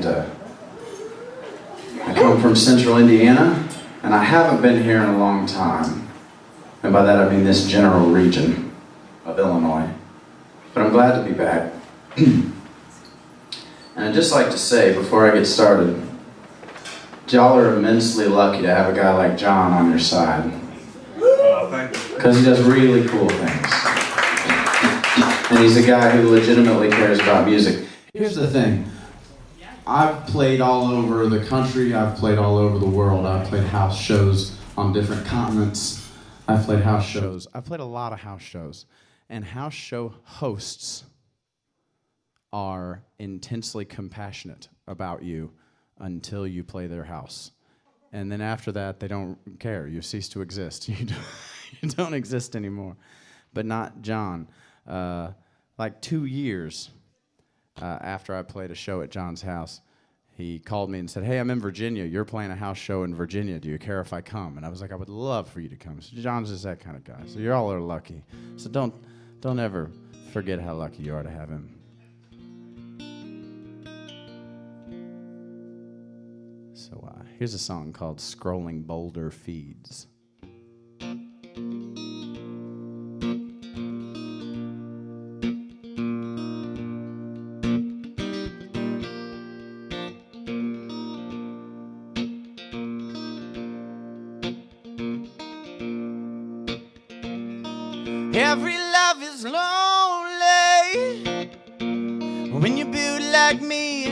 Atlanta. I come from central Indiana, and I haven't been here in a long time. And by that I mean this general region of Illinois. But I'm glad to be back. And I'd just like to say, before I get started, y'all are immensely lucky to have a guy like John on your side. Oh, thank you. Because he does really cool things. And he's a guy who legitimately cares about music. Here's the thing. I've played all over the country. I've played all over the world. I've played house shows on different continents. I've played house shows. I've played a lot of house shows. And house show hosts are intensely compassionate about you until you play their house. And then after that, they don't care. You cease to exist. You don't exist anymore. But not John. Like 2 years after I played a show at John's house, he called me and said, "Hey, I'm in Virginia. You're playing a house show in Virginia. Do you care if I come?" And I was like, "I would love for you to come." So John's just that kind of guy. So you all are lucky. So don't ever forget how lucky you are to have him. So here's a song called "Scrolling Boulder Feeds." Every love is lonely when you build like me.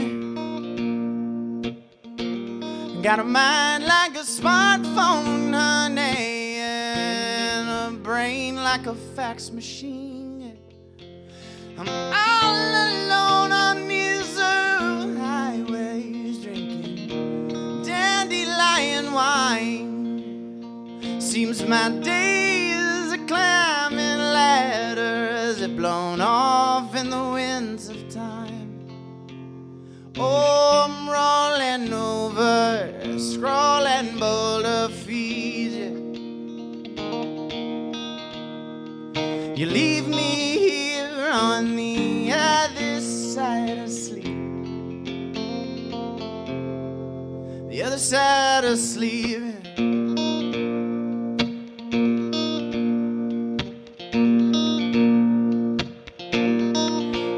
Got a mind like a smartphone, honey, and a brain like a fax machine. I'm all alone on these highways, drinking dandelion wine. Seems my days are climbing ladders that blown off in the winds of time. Oh, I'm rolling over, scrolling boulder feeds. You leave me here on the other side of sleep. The other side of sleep.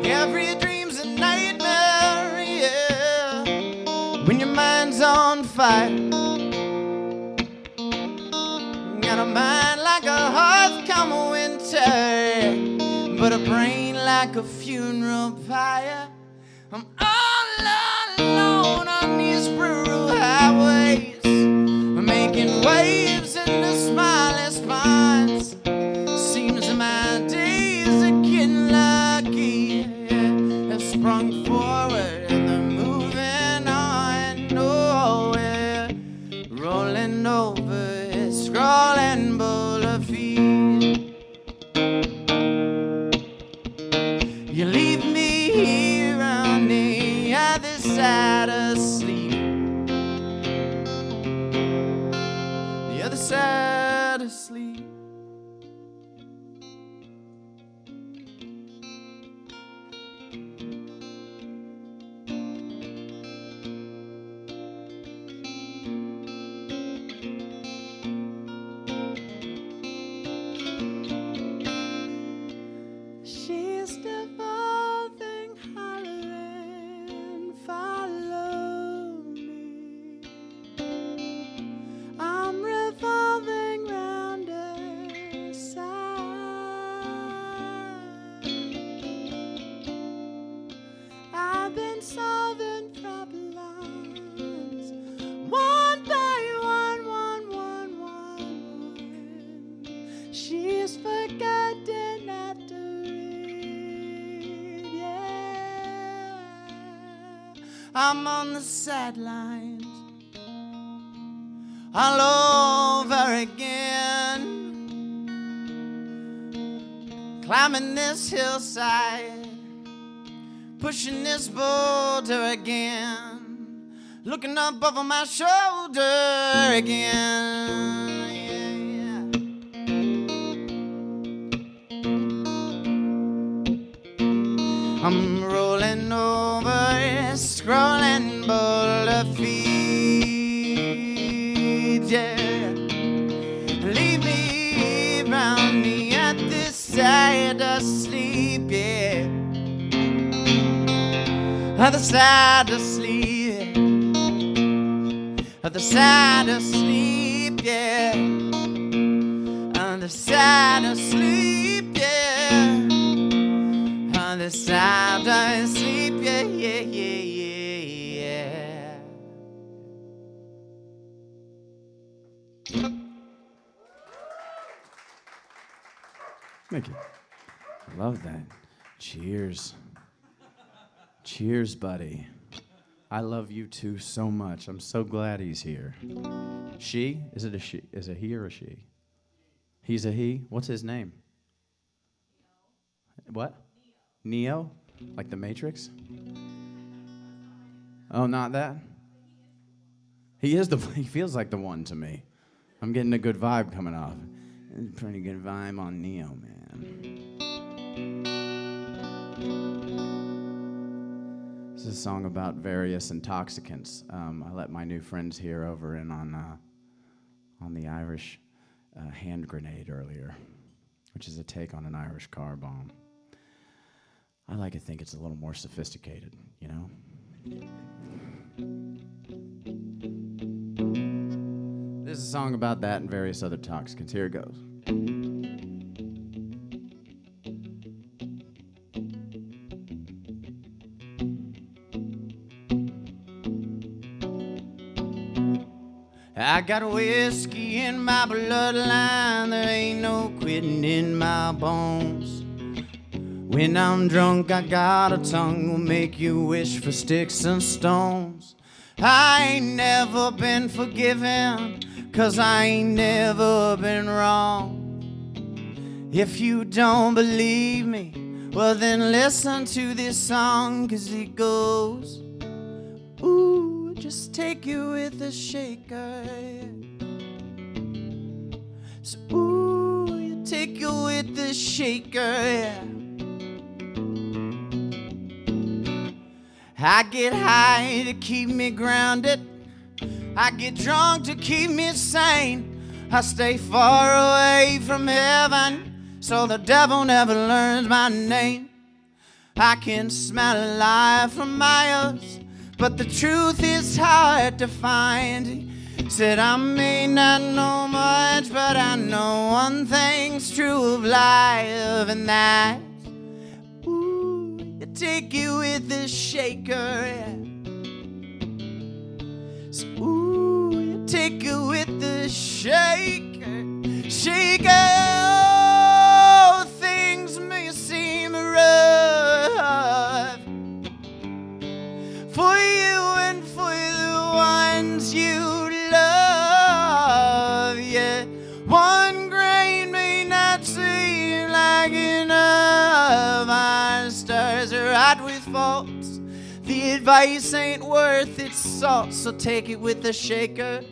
Every dream's a nightmare, yeah, when your mind's on fire. Got a mind like a hearth come winter, but a brain like a funeral pyre. I'm all alone on these Brewer highways, making waves in the smiley spines. Seems my days are getting lucky, yeah, have sprung forward and they're moving on nowhere. Rolling over, scrolling boulder feet. You leave me here on the other side of sleep. The other side of sleep. She's devolving, hollering, follow me. I'm revolving round her side. I've been solving problems one by one, one. She's forgotten not to read, yeah. I'm on the sidelines all over again, climbing this hillside, pushing this boulder again, looking up over my shoulder again. I'm rolling over, scrolling your feet, yeah. Leave me round the other side of sleep, yeah. Other side of sleep, other side of sleep, yeah. Other side of sleep, yeah. Other side of sleep, yeah, yeah, yeah, yeah, yeah. Thank you. I love that. Cheers. Cheers, buddy. I love you two so much. I'm so glad he's here. She? Is it a she? Is it he or a she? He's a he? What's his name? What? Neo? Like the Matrix? Oh, not that? He is he feels like the one to me. I'm getting a good vibe coming off. Pretty good vibe on Neo, man. This is a song about various intoxicants. I let my new friends here over in on the Irish hand grenade earlier, which is a take on an Irish car bomb. I like to think it's a little more sophisticated, you know? This is a song about that and various other toxicants. Here it goes. I got whiskey in my bloodline, there ain't no quitting in my bones. When I'm drunk, I got a tongue will make you wish for sticks and stones. I ain't never been forgiven, 'cause I ain't never been wrong. If you don't believe me, well then listen to this song, 'cause it goes, ooh, just take it with a shaker. So, ooh, you take it with a shaker, yeah. I get high to keep me grounded, I get drunk to keep me sane. I stay far away from heaven, so the devil never learns my name. I can smell life from miles, but the truth is hard to find. Said I may not know much, but I know one thing's true of life, and that's, ooh, you take it with a shaker, yeah. So, ooh, you take it with the shaker, shaker. Oh, things may seem rough for you and for the ones you love, yeah. One grain may not seem like enough. Our stars are right with faults. The advice ain't worth its salt, so take it with a shaker.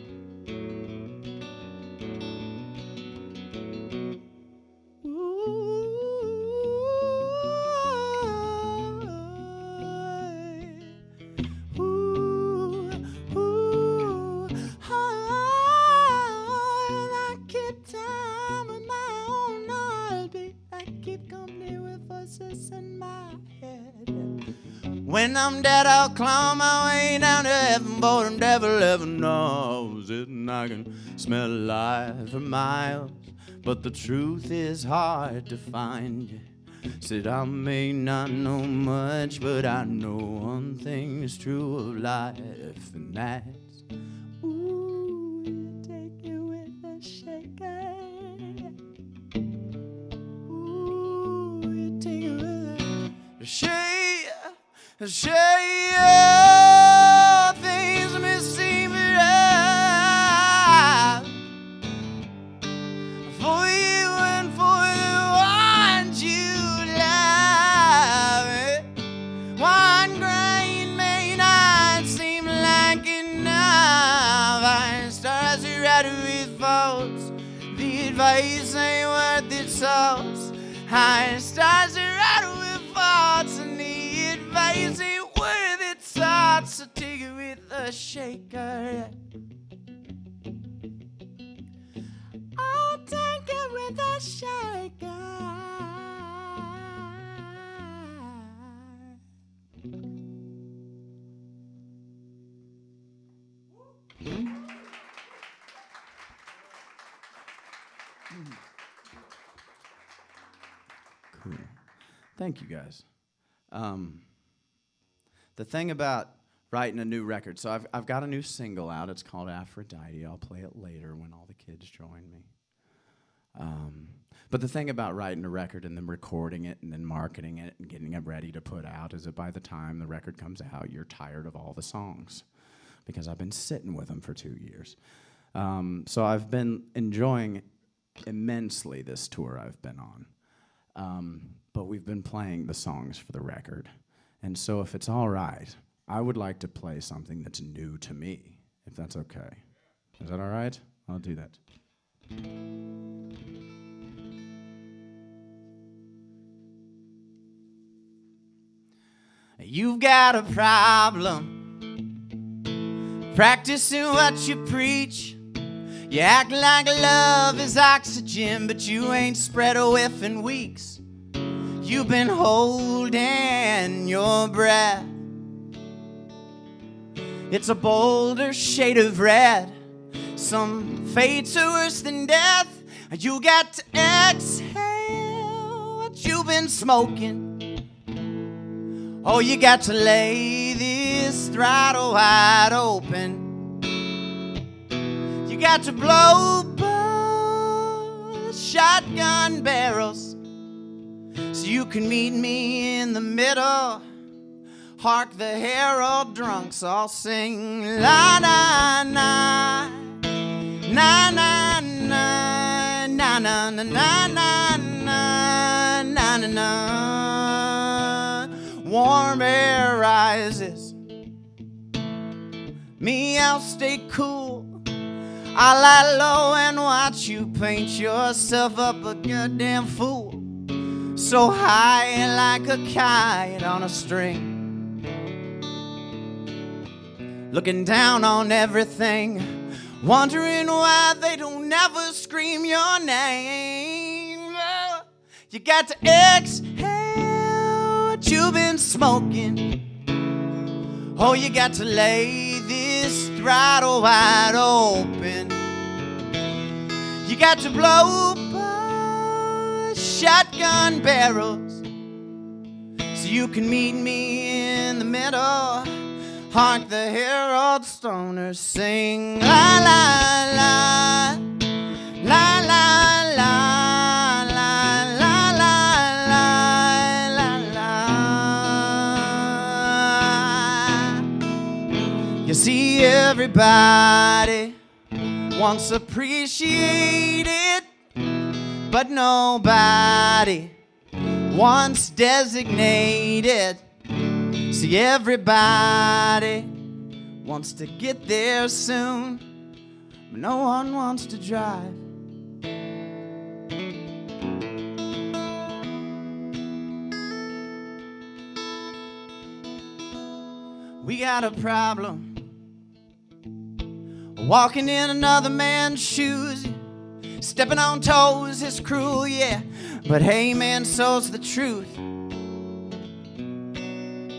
I keep time with my own heartbeat. I keep company with voices in my head. When I'm dead, I'll climb my way down to heaven, but the devil ever knows it, and I can smell life for miles, but the truth is hard to find. Said I may not know much, but I know one thing is true of life, and that's, ooh, you take it with a shaker. Ooh, you take it with a shaker. Things may seem rough for you and for the ones you love. One grain may not seem like enough. Iron stars are right with faults. The advice ain't worth its salt. Iron stars are right with faults, and the advice ain't worth its salt. So take it with a a shaker. I'll take it with a shaker. Cool. Thank you, guys. The thing about writing a new record, so I've got a new single out. It's called Aphrodite. I'll play it later when all the kids join me. But the thing about writing a record and then recording it and then marketing it and getting it ready to put out is that by the time the record comes out, you're tired of all the songs because I've been sitting with them for 2 years. So I've been enjoying immensely this tour I've been on. But we've been playing the songs for the record. And so if it's all right, I would like to play something that's new to me, if that's okay. Is that all right? I'll do that. You've got a problem practicing what you preach. You act like love is oxygen, but you ain't spread a whiff in weeks. You've been holding your breath. It's a bolder shade of red. Some fates are worse than death. You got to exhale what you've been smoking. Oh, you got to lay this throttle wide open. You got to blow both shotgun barrels so you can meet me in the middle. Hark the herald drunks all sing la na na na na na na na na na na na na na. Warm air rises, me I'll stay cool. I'll lie low and watch you paint yourself up a goddamn fool. So high like a kite on a string, looking down on everything, wondering why they don't never scream your name. You got to exhale what you've been smoking. Oh, you got to lay this throttle wide open. You got to blow by shotgun barrels so you can meet me in the middle. Hark the herald stoners sing la la la la la la la la la la la. You see, everybody wants appreciated, but nobody wants designated. See, everybody wants to get there soon, but no one wants to drive. We got a problem walking in another man's shoes. Stepping on toes is cruel, yeah, but hey man, so's the truth.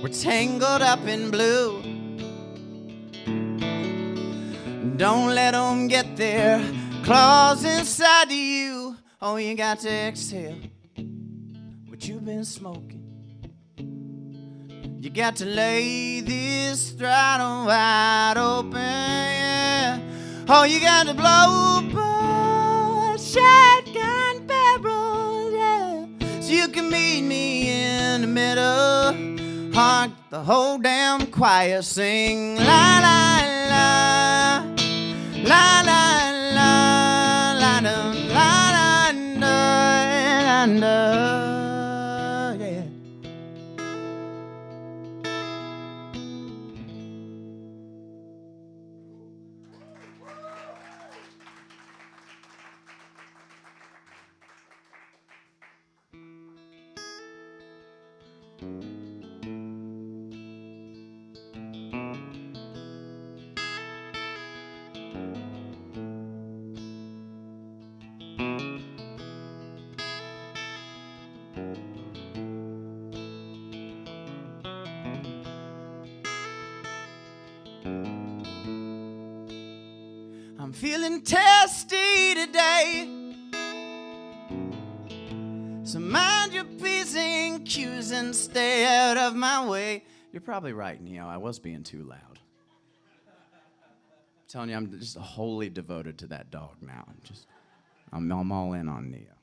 We're tangled up in blue. Don't let them get their claws inside of you. Oh, you got to exhale what you've been smoking. You got to lay this throttle wide open, yeah. Oh, you got to blow by shotgun barrels, yeah, so you can meet me in the middle. Hark the whole damn choir sing la la la la la la la la la la la, yeah. feeling testy today. So mind your P's and Q's and stay out of my way. You're probably right, Neo. I was being too loud. I'm telling you, I'm just wholly devoted to that dog now. I'm all in on Neo.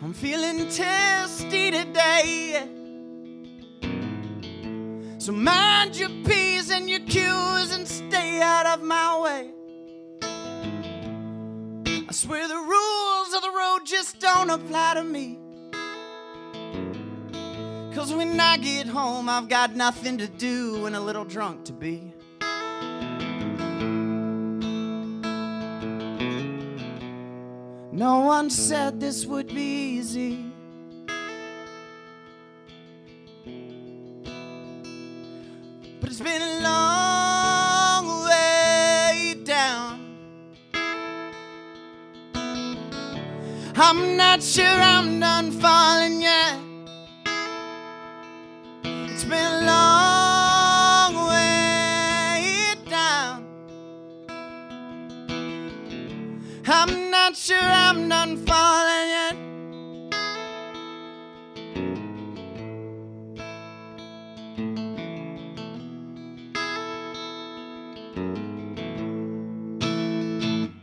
I'm feeling testy today. So mind your P's and your Q's and stay out of my way. I swear the rules of the road just don't apply to me. 'Cause when I get home, I've got nothing to do and a little drunk to be. No one said this would be easy. But it's been a long way down. I'm not sure I'm done falling yet. It's been a long way down. I'm not sure I'm done falling yet.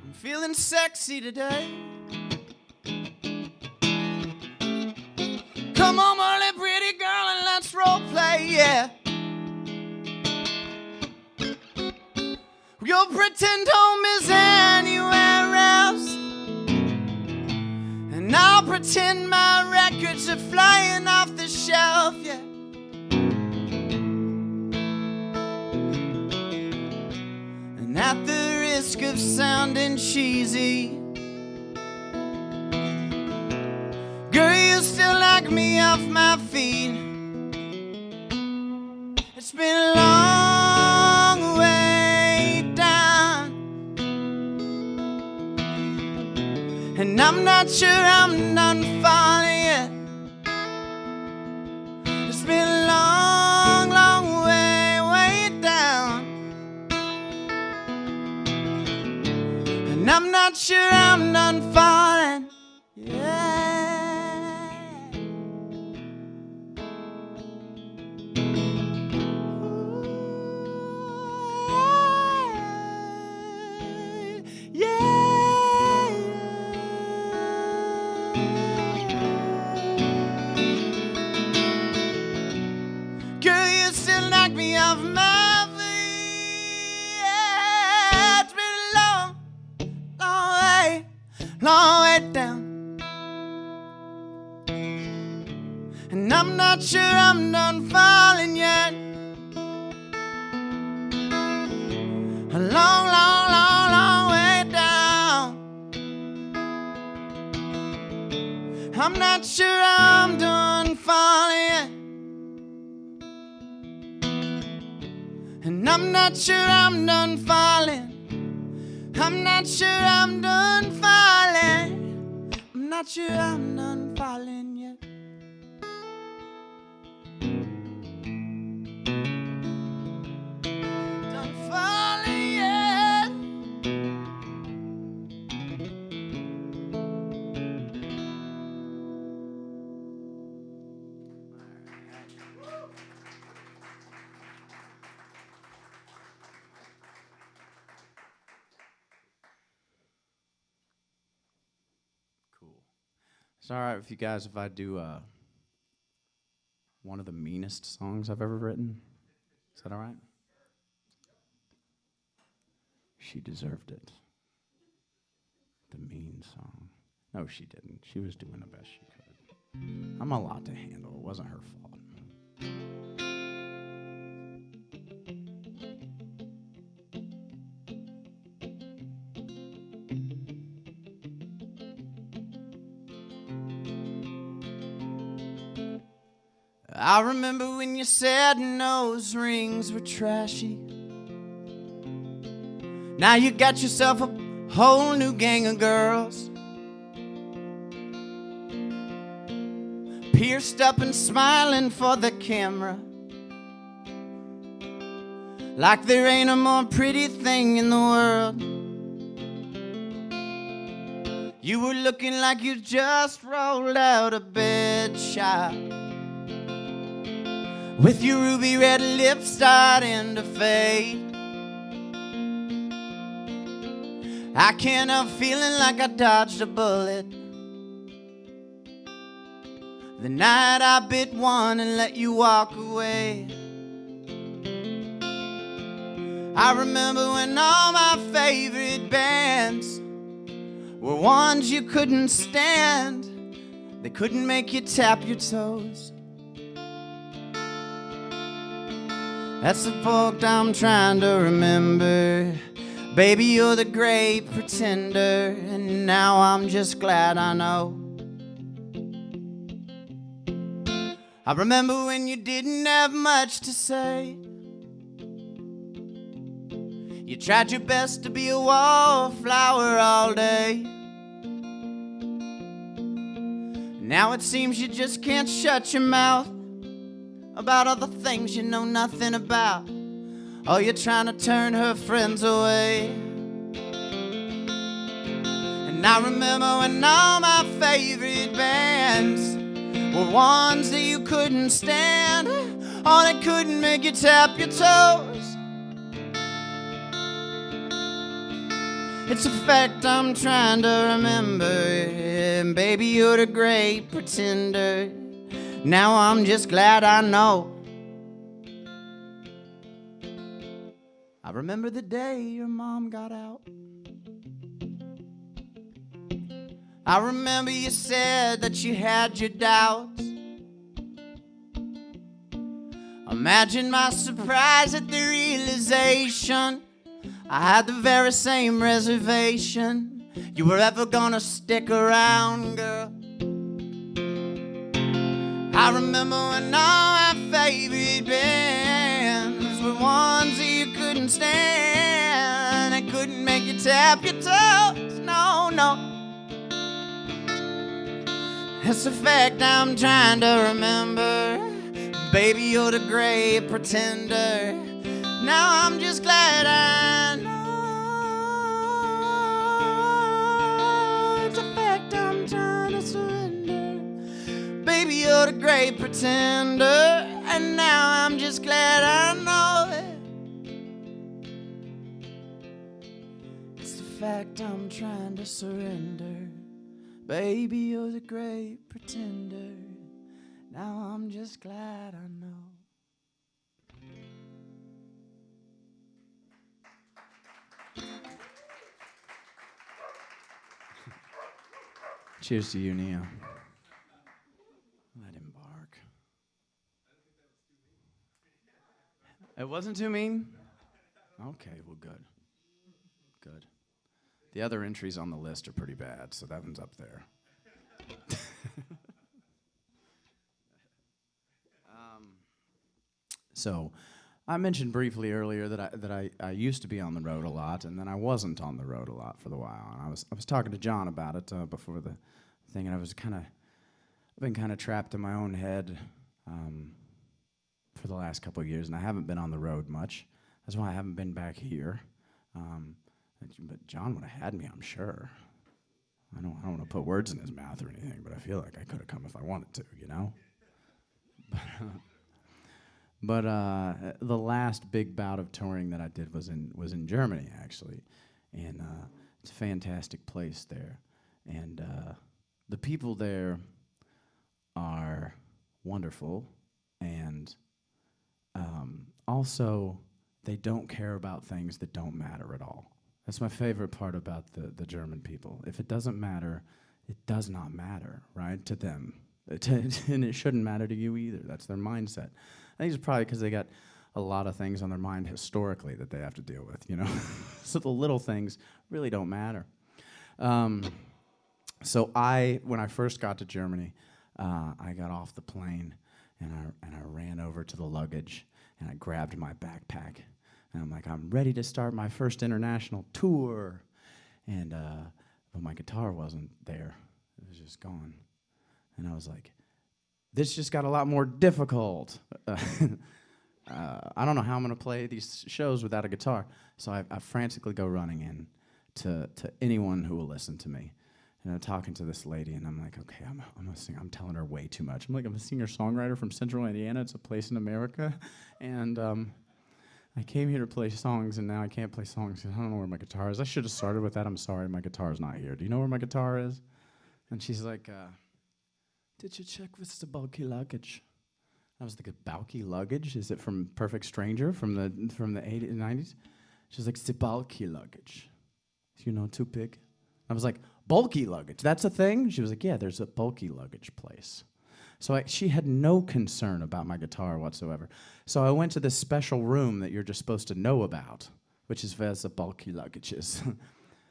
I'm feeling sexy today. Come on, Marley, pretty girl, and let's role play, yeah. You'll pretend home is anywhere else, and I'll pretend my records are flying off the shelf, yeah. And at the risk of sounding cheesy, girl, you still knock me off my feet. It's been a long way down, and I'm not sure I'm done falling yet. It's been a long, long way down, and I'm not sure I'm done falling yet. Girl, you still knock me off my feet. It's been a long, long way down, and I'm not sure I'm done falling yet. A long, long, long, long way down. I'm not sure I'm done falling yet. And I'm not sure I'm done falling. I'm not sure I'm done falling. I'm not sure I'm done falling yet. Done falling yet. It's all right with you guys if I do one of the meanest songs I've ever written? Is that all right? She deserved it. The mean song. No, she didn't. She was doing the best she could. I'm a lot to handle. It wasn't her fault. I remember when you said nose rings were trashy. Now you got yourself a whole new gang of girls, pierced up and smiling for the camera. like there ain't a more pretty thing in the world. You were looking like you just rolled out of bed shop, with your ruby red lips starting to fade. I can't help feeling like I dodged a bullet the night I bit one and let you walk away. I remember when all my favorite bands were ones you couldn't stand. They couldn't make you tap your toes. That's the fact I'm trying to remember. Baby, you're the great pretender, and now I'm just glad I know. I remember when you didn't have much to say. You tried your best to be a wallflower all day. Now it seems you just can't shut your mouth about all the things you know nothing about. Oh, you're trying to turn her friends away. And I remember when all my favorite bands were ones that you couldn't stand. Oh, they couldn't make you tap your toes. It's a fact I'm trying to remember. And baby, you're the great pretender. Now I'm just glad I know. I remember the day your mom got out. I remember you said that you had your doubts. Imagine my surprise at the realization I had the very same reservation. You were ever gonna stick around, girl. I remember when all my favorite bands were ones that you couldn't stand. They couldn't make you tap your toes, no, no. It's a fact I'm trying to remember. Baby, you're the great pretender. Now I'm just glad I know. It's a fact I'm trying to surrender. Baby, you're the great pretender. And now I'm just glad I know it. It's the fact I'm trying to surrender. Baby, you're the great pretender. Now I'm just glad I know. Cheers to you, Neo. Let him bark. It wasn't too mean? Okay, well, good. Good. The other entries on the list are pretty bad, so that one's up there. So, I mentioned briefly earlier that I used to be on the road a lot, and then I wasn't on the road a lot for a while. And I was talking to John about it before the thing, and I've been kind of trapped in my own head for the last couple of years, and I haven't been on the road much. That's why I haven't been back here. But John would have had me, I'm sure. I don't want to put words in his mouth or anything, but I feel like I could have come if I wanted to, you know? But the last big bout of touring that I did was in Germany, actually, and it's a fantastic place there, and the people there are wonderful, and also they don't care about things that don't matter at all. That's my favorite part about the German people. If it doesn't matter, it does not matter, right, to them. And it shouldn't matter to you either. That's their mindset. I think it's probably because they got a lot of things on their mind historically that they have to deal with, you know? So the little things really don't matter. So when I first got to Germany, I got off the plane and I ran over to the luggage and I grabbed my backpack. And I'm like, I'm ready to start my first international tour. And but my guitar wasn't there. It was just gone. And I was like, this just got a lot more difficult. I don't know how I'm going to play these shows without a guitar. So I frantically go running in to anyone who will listen to me. And I'm talking to this lady, and I'm like, okay, I'm a singer. I'm telling her way too much. I'm like, I'm a singer-songwriter from Central Indiana. It's a place in America. And I came here to play songs, and now I can't play songs because I don't know where my guitar is. I should have started with that. I'm sorry, my guitar's not here. Do you know where my guitar is? And she's like, did you check with the bulky luggage? I was like, bulky luggage? Is it from Perfect Stranger from the 80s and 90s? She's like, the bulky luggage. You know, too big. I was like, bulky luggage, that's a thing? She was like, yeah, there's a bulky luggage place. So she had no concern about my guitar whatsoever. So I went to this special room that you're just supposed to know about, which is where the bulky luggage is.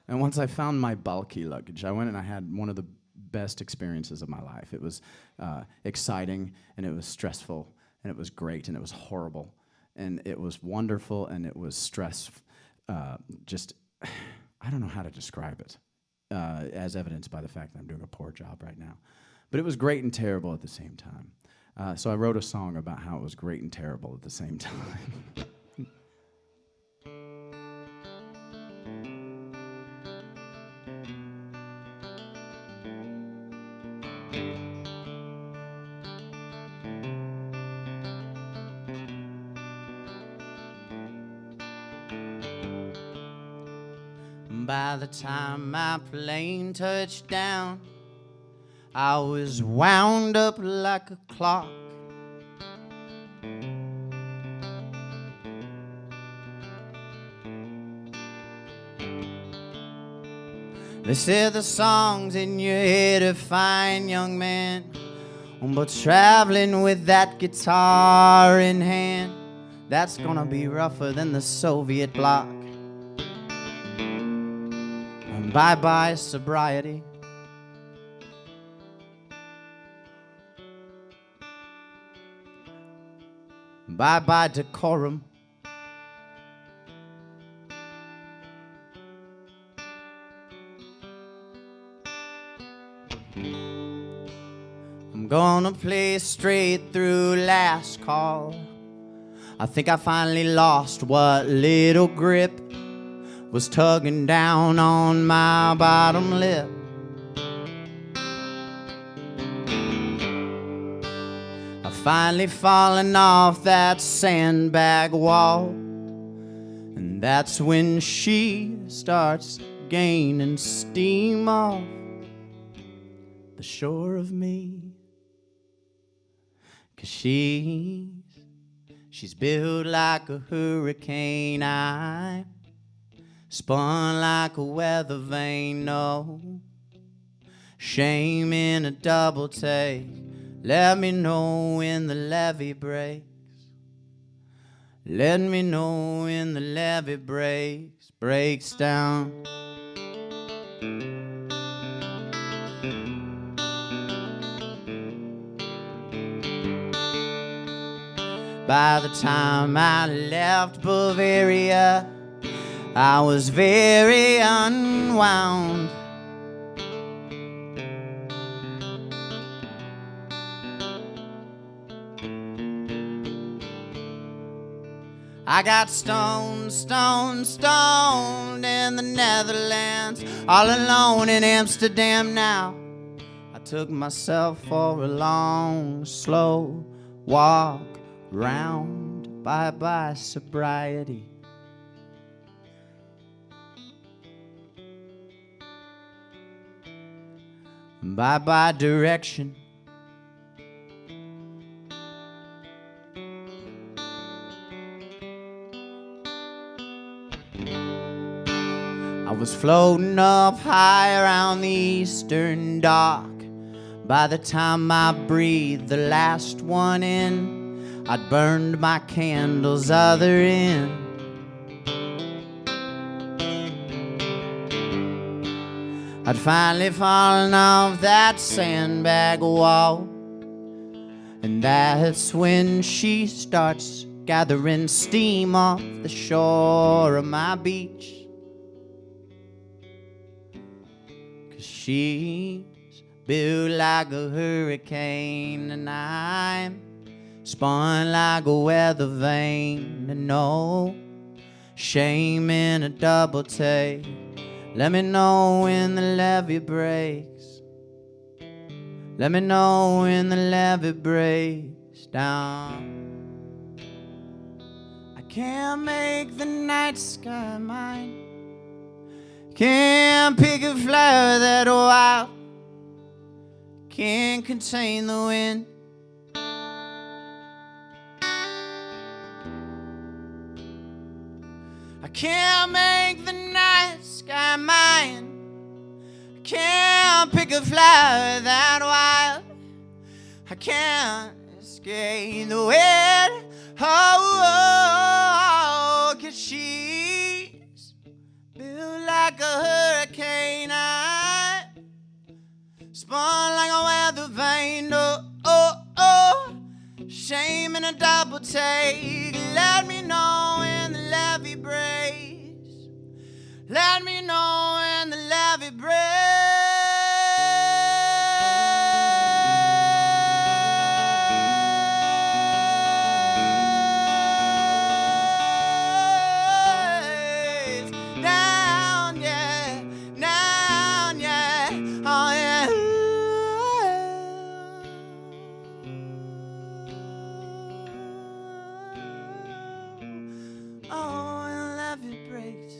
And once I found my bulky luggage, I went and I had one of the best experiences of my life. It was exciting, and it was stressful, and it was great, and it was horrible, and it was wonderful, and it was just, I don't know how to describe it, as evidenced by the fact that I'm doing a poor job right now. But it was great and terrible at the same time. So I wrote a song about how it was great and terrible at the same time. By the time my plane touched down, I was wound up like a clock. They said the songs in your head are fine, young man, but traveling with that guitar in hand, that's gonna be rougher than the Soviet bloc. Bye-bye sobriety. Bye-bye decorum. I'm gonna play straight through last call. I think I finally lost what little grip was tugging down on my bottom lip. I've finally fallen off that sandbag wall, and that's when she starts gaining steam off the shore of me. 'Cause she's built like a hurricane. I'm spun like a weather vane, no shame in a double take. Let me know when the levee breaks. Let me know when the levee breaks down. By the time I left Bavaria, I was very unwound. I got stoned in the Netherlands, all alone in Amsterdam now. I took myself for a long, slow walk round. Bye-bye sobriety. Bye-bye direction. I was floating up high around the eastern dock. By the time I breathed the last one in, I'd burned my candle's other end. I'd finally fallen off that sandbag wall, and that's when she starts gathering steam off the shore of my beach. 'Cause she's built like a hurricane, and I'm spun like a weather vane, and no shame in a double take. Let me know when the levee breaks. Let me know when the levee breaks down. I can't make the night sky mine. Can't pick a flower that wild. Can't contain the wind. I can't make the night sky mine. I can't pick a flower that wild. I can't escape the wind. Oh, 'cause she's built like a hurricane. I spun like a weather vane. Oh, shame in a double take. Let me know when the levee breaks. Let me know when the levee breaks. Down, yeah, down, yeah, oh yeah. Oh, when the levee breaks.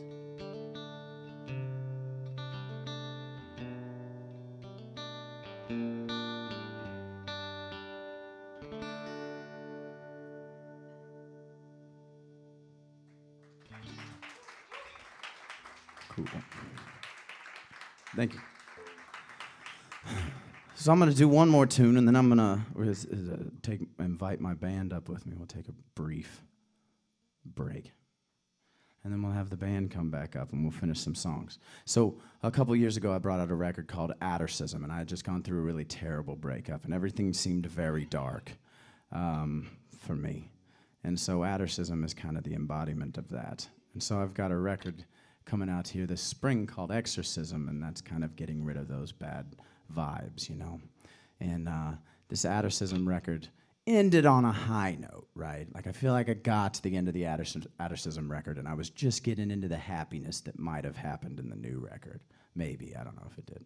Cool. Thank you. So I'm gonna do one more tune, and then I'm gonna invite my band up with me. We'll take a brief break, and then we'll have the band come back up, and we'll finish some songs. So a couple years ago, I brought out a record called Addercism, and I had just gone through a really terrible breakup, and everything seemed very dark for me. And so Addercism is kind of the embodiment of that. And so I've got a record coming out here this spring called Exorcism, and that's kind of getting rid of those bad vibes, you know. And this Addercism record ended on a high note, right? Like, I feel like I got to the end of the Addercism record, and I was just getting into the happiness that might have happened in the new record. Maybe, I don't know if it did.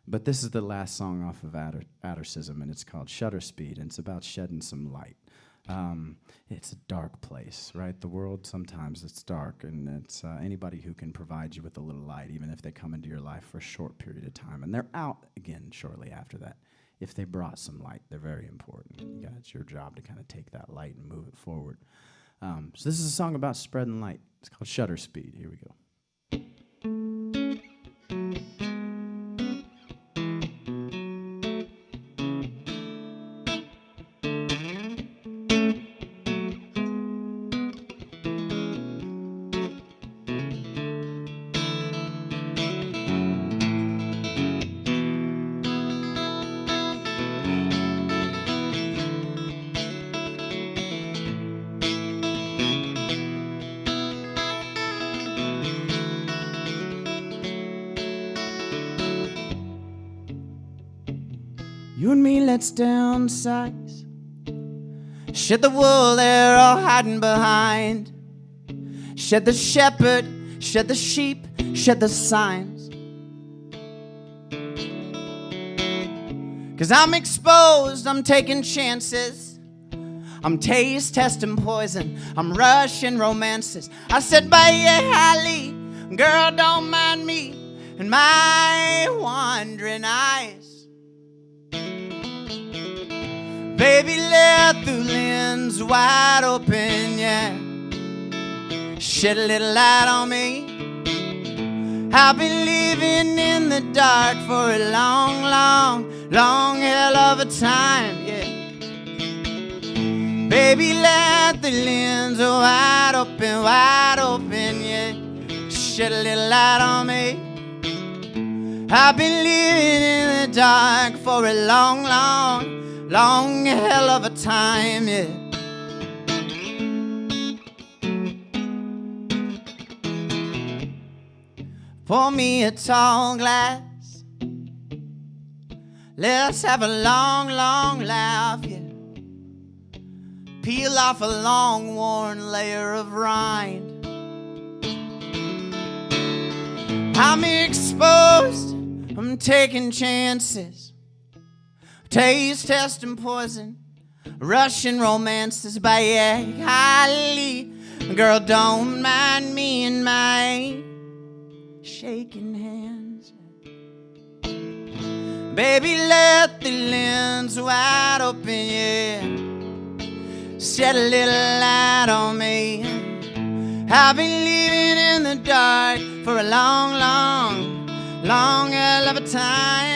But this is the last song off of Addercism, and it's called Shutter Speed, and it's about shedding some light. It's a dark place, right? The world, sometimes it's dark, and it's anybody who can provide you with a little light, even if they come into your life for a short period of time, and they're out again shortly after that. If they brought some light, they're very important. It's your job to kind of take that light and move it forward. So this is a song about spreading light. It's called Shutter Speed. Here we go. You and me, let's downsize. Shed the wool they're all hiding behind. Shed the shepherd, shed the sheep, shed the signs. 'Cause I'm exposed, I'm taking chances. I'm taste testing poison, I'm rushing romances. I said, bye, Holly, girl, don't mind me and my wandering eyes. Baby, let the lens wide open, yeah. Shed a little light on me. I've been living in the dark for a long, long, long hell of a time, yeah. Baby, let the lens wide open, yeah. Shed a little light on me. I've been living in the dark for a long, long, long hell of a time, yeah. Pour me a tall glass. Let's have a long, long laugh, yeah. peel off a long worn layer of rind. I'm exposed, I'm taking chances, taste testing poison, Russian romances by highly. Girl, don't mind me and my shaking hands. Baby, let the lens wide open, yeah. Shed a little light on me. I've been living in the dark for a long, long, long hell of a time.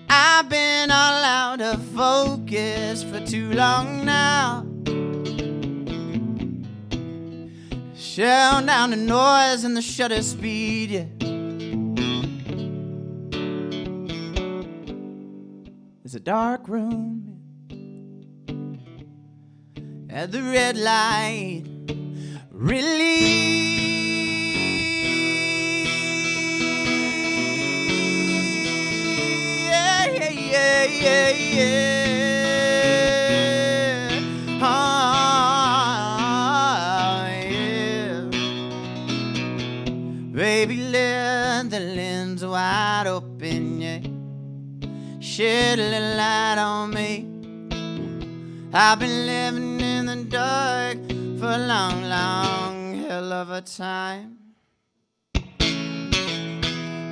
I've been all out of focus for too long now. Shut down the noise and the shutter speed, yeah. There's a dark room at the red light. Really? Yeah, yeah, yeah, yeah, yeah. Oh, yeah. Baby, let the lens wide open, yeah. Shed a little light on me. I've been living in the dark for a long, long hell of a time.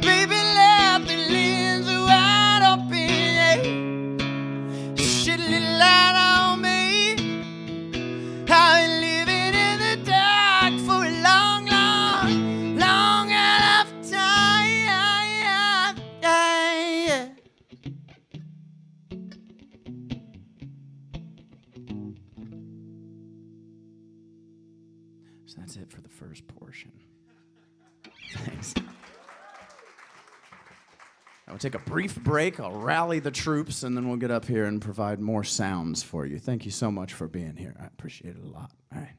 Baby, let the lens wide open, yeah. Shed a little light on me. I've been living in the dark for a long, long, long hell of a time. Yeah. So that's it for the first portion. Thanks. I will take a brief break. I'll rally the troops, and then we'll get up here and provide more sounds for you. Thank you so much for being here. I appreciate it a lot. All right.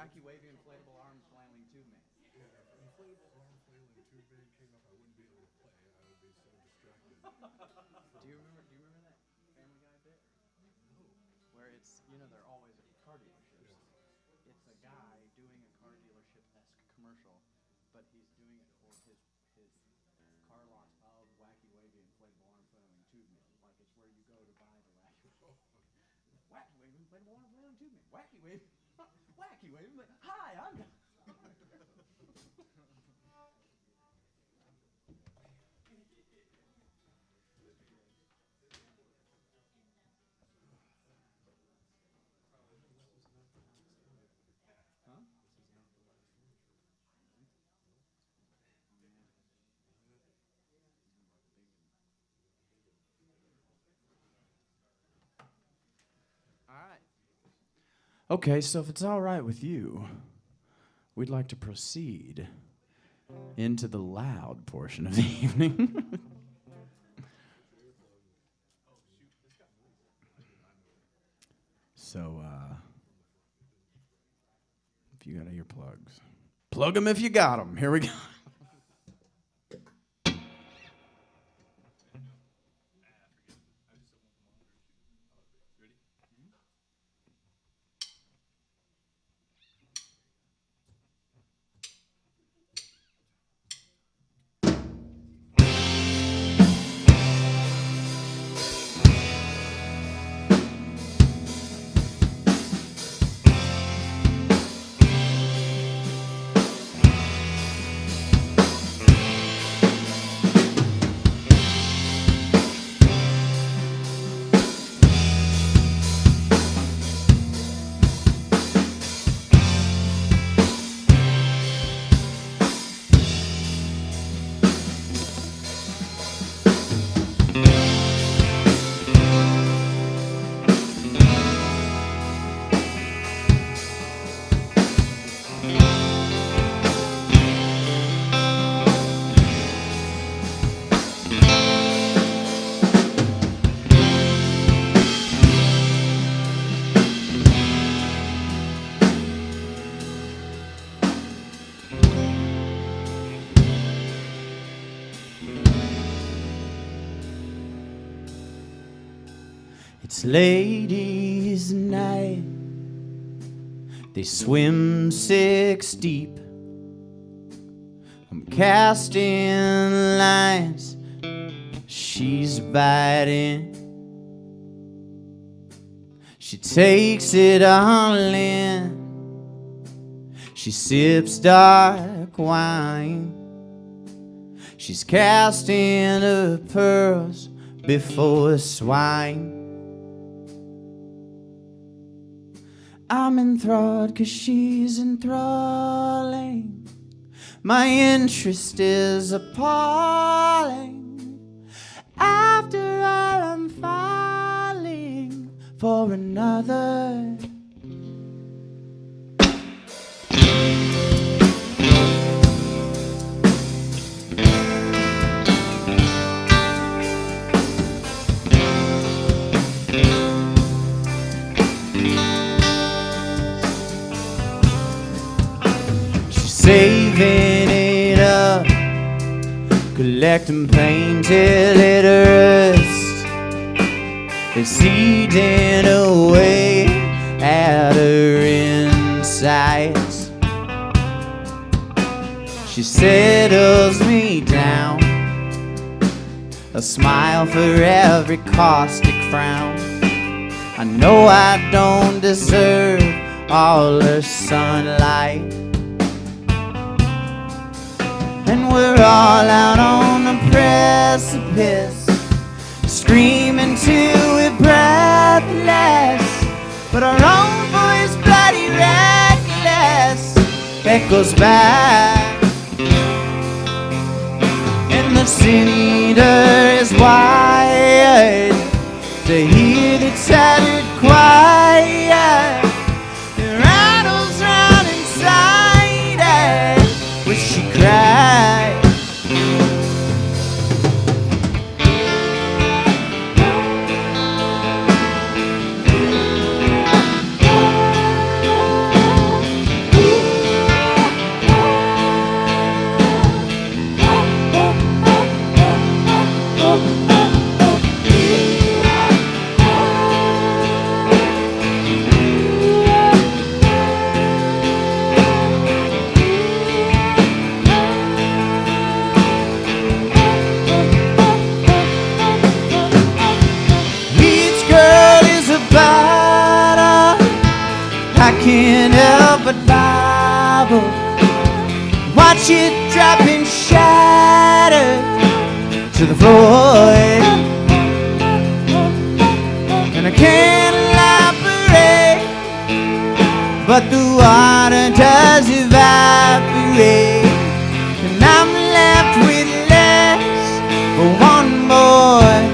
Wacky Wavy Inflatable Arms Flailing Tube Man. Yeah, if inflatable arm flailing tube man came up, I wouldn't be able to play. I would be so distracted. Do you remember that Family Guy bit? No. Where it's, they're always at car dealerships. Yes. It's a guy doing a car dealership-esque commercial, but he's doing it for his car lot of Wacky Wavy Inflatable Arm Flailing Tube Man. Like it's where you go to buy the Wacky Wavy Inflatable Arm Flailing Tube Man. Wacky Wavy. Wacky Wavy. Hi, I'm... All right. Okay, so if it's all right with you, we'd like to proceed into the loud portion of the evening. So, if you got earplugs, plug them if you got them. Here we go. It's ladies' night. They swim 6 deep. I'm casting lines. She's biting. She takes it all in. She sips dark wine. She's casting her pearls before swine. I'm enthralled 'cause she's enthralling. My interest is appalling. After all, I'm falling for another. Saving it up, collecting pain till it hurts. It's eating away at her insides. She settles me down, a smile for every caustic frown. I know I don't deserve all her sunlight. And we're all out on the precipice, screaming till we're breathless. But our own voice, bloody reckless, echoes back. And the sin-eater is wired to hear the tattered quiet. It rattles round inside her where she cried. can't help but bobble, watch it drop and shatter to the floor. And I can't elaborate, but the water does evaporate, and I'm left with less for one more.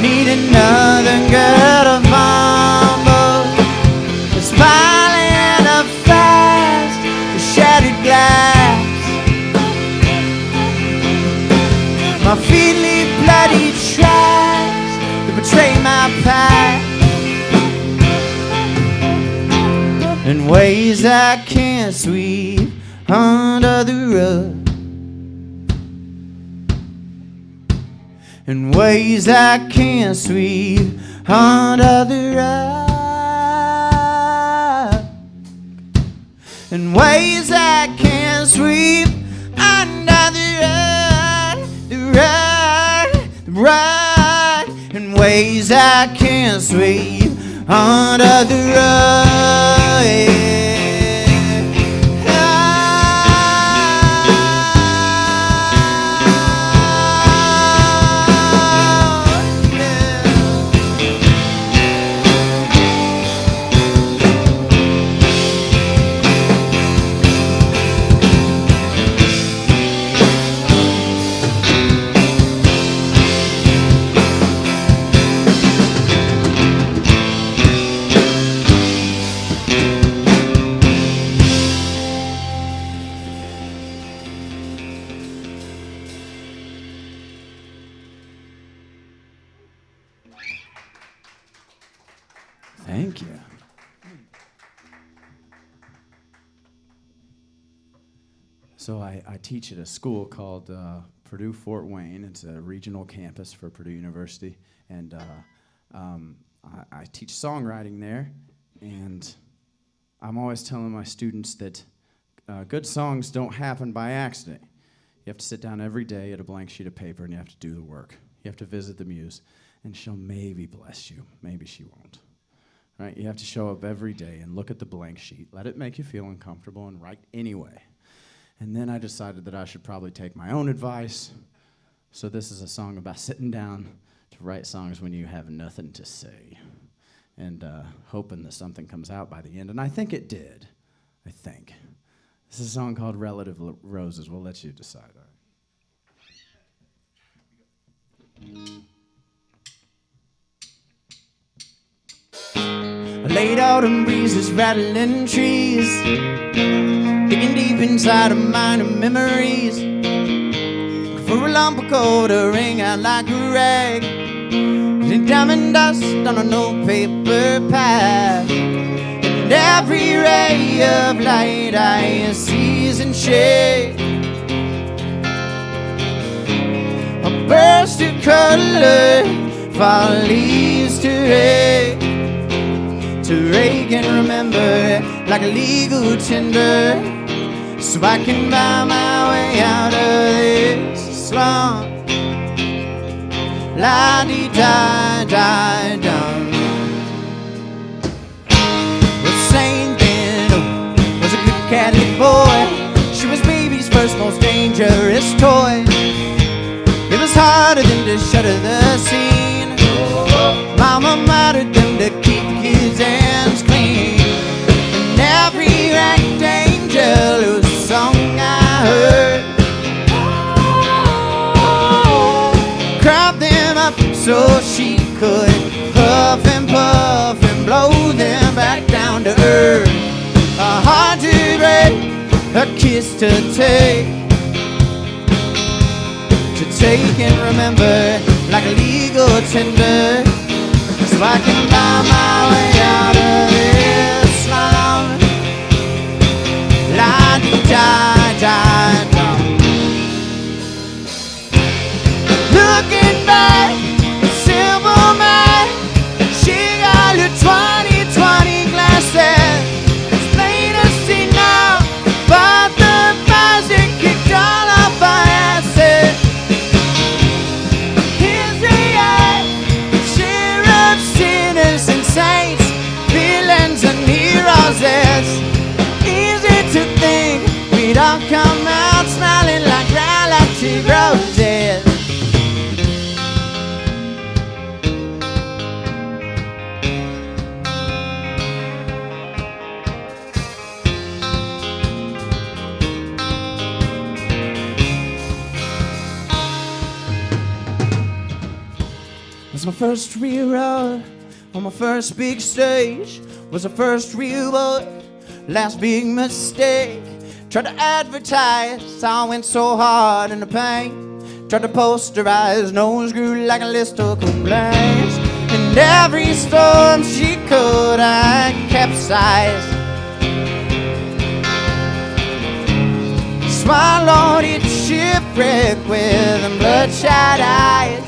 Need another girl to fumble, the smiling of fast, the shattered glass. My feet leave bloody tracks that betray my past in ways I can't sweep under the rug, in ways I can't sweep under the rug, in ways I can't sweep under the rug, the rug, in ways I can't sweep under the rug. Yeah. Thank you. So I teach at a school called Purdue Fort Wayne. It's a regional campus for Purdue University, and I teach songwriting there. And I'm always telling my students that good songs don't happen by accident. You have to sit down every day at a blank sheet of paper, and you have to do the work. You have to visit the muse, and she'll maybe bless you. Maybe she won't. Right? You have to show up every day and look at the blank sheet, let it make you feel uncomfortable, and write anyway. And then I decided that I should probably take my own advice. So this is a song about sitting down to write songs when you have nothing to say, and hoping that something comes out by the end. And I think it did. I think. This is a song called Relative Roses. We'll let you decide. All right. Late autumn breezes rattling trees, digging deep inside of mine and memories, for a lump of coal to ring out like a rag, and diamond dust on an old paper pad, and every ray of light I seize and shake, a burst of color, fall leaves to rake and remember like a legal tender, so I can buy my way out of this slum. La-dee-da-da-dum. Well, Saint Benno was a good Catholic boy. She was baby's first most dangerous toy. It was harder than to shutter the scene. Mama murdered them to keep kids' hands clean. And every ragged angel whose song I heard cropped them up so she could puff and blow them back down to earth. A heart to break, a kiss to take and remember like a legal tender, so I can buy my way out of this slum. La-dee-da-da-da. Looking back, silver man, she got her 20/20 glasses. It's plain to see now, but the plastic kicked all off my acid. Here's the Dog come out smiling like lilac tree roses. Was my first real road on my first big stage. Was the first real boy, last big mistake. Tried to advertise, I went so hard in the paint. Tried to posterize, nose grew like a list of complaints. And every storm she could, I capsized. Swallowed each shipwreck with them bloodshot eyes.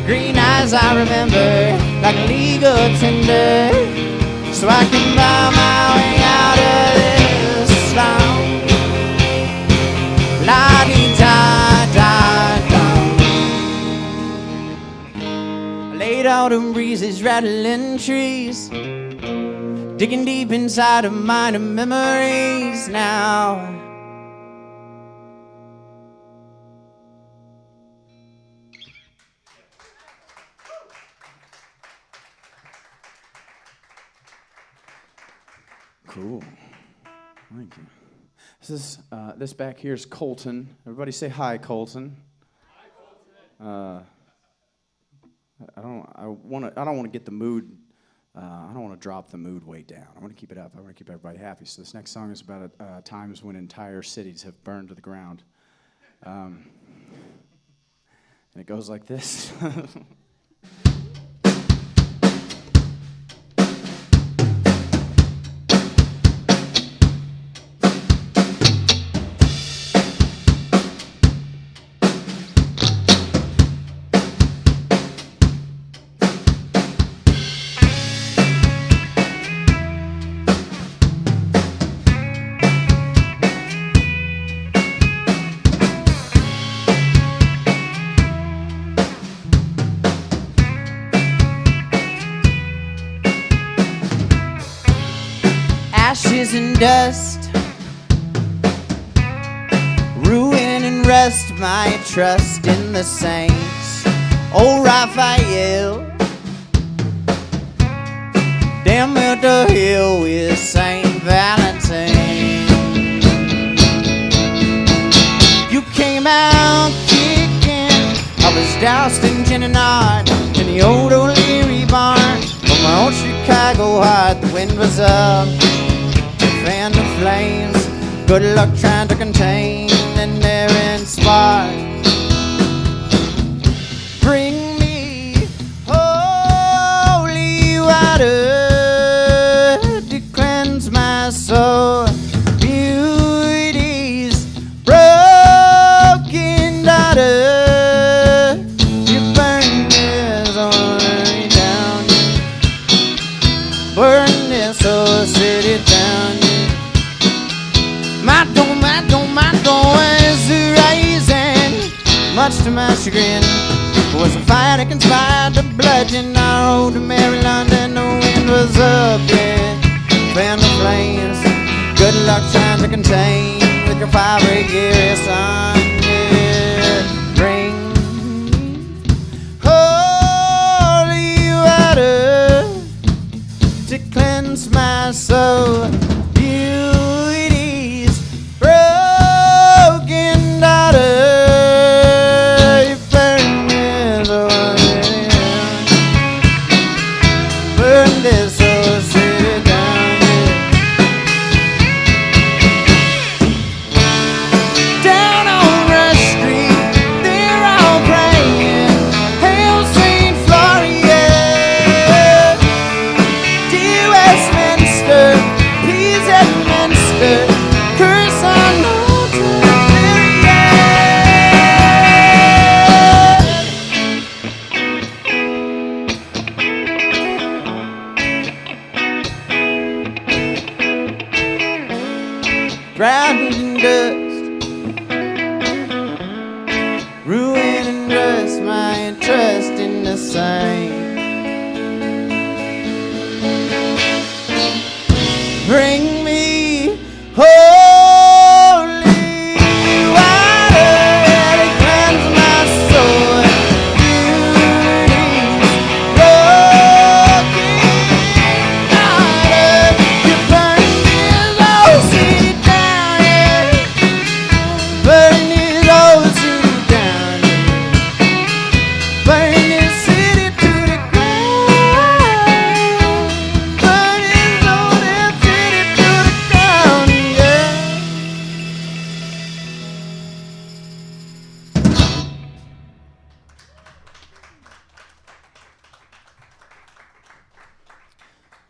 Green eyes I remember like legal tender. So I can buy my way out of this slum. La-dee-da-da-da. Late autumn breezes rattling trees, digging deep inside of mine of memories now. Cool. Thank you. This back here is Colton. Everybody say hi, Colton. Hi, Colton. I don't want to get the mood. I don't want to drop the mood way down. I want to keep it up. I want to keep everybody happy. So this next song is about times when entire cities have burned to the ground. And it goes like this. Ashes and dust, ruin and rust, my trust in the saints. Old Raphael, damn it the hill with Saint Valentine. You came out kicking, I was doused in gin and art in the old O'Leary barn. From my old Chicago heart, the wind was up, fan the flames. Good luck trying to contain an errant spark. Bring me holy water to cleanse my soul. Beauty's broken daughter, you burn this already down. Burn this whole city down. My door is rising, much to my chagrin. It was a fire that conspired to bludgeon our road to Maryland, and the wind was up, yeah. Fan the flames, good luck trying to contain with your fiery gear, son, yeah. Bring holy water to cleanse my soul. Ground and dust, ruin and rust, my trust in the same. Bring me holy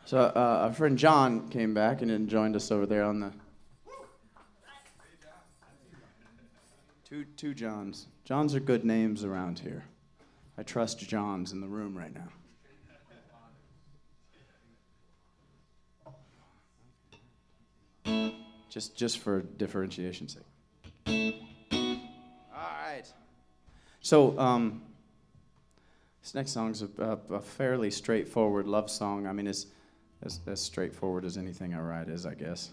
So our friend John came back and joined us over there on the... Two Johns. Johns are good names around here. I trust Johns in the room right now. Just for differentiation's sake. All right. So this next song's a fairly straightforward love song. I mean, it's as straightforward as anything I write is, I guess.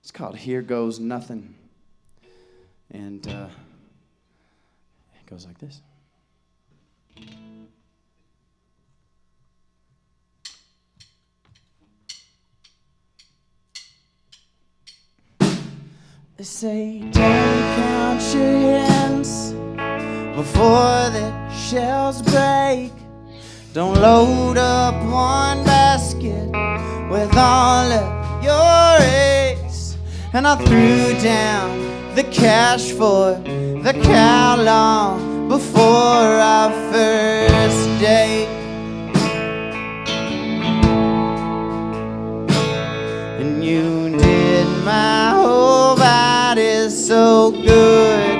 It's called Here Goes Nothing. And it goes like this. They say don't count your hands before the shells break. Don't load up one basket with all of your eggs. And I threw down the cash for the cow long before our first date. And you did my whole body so good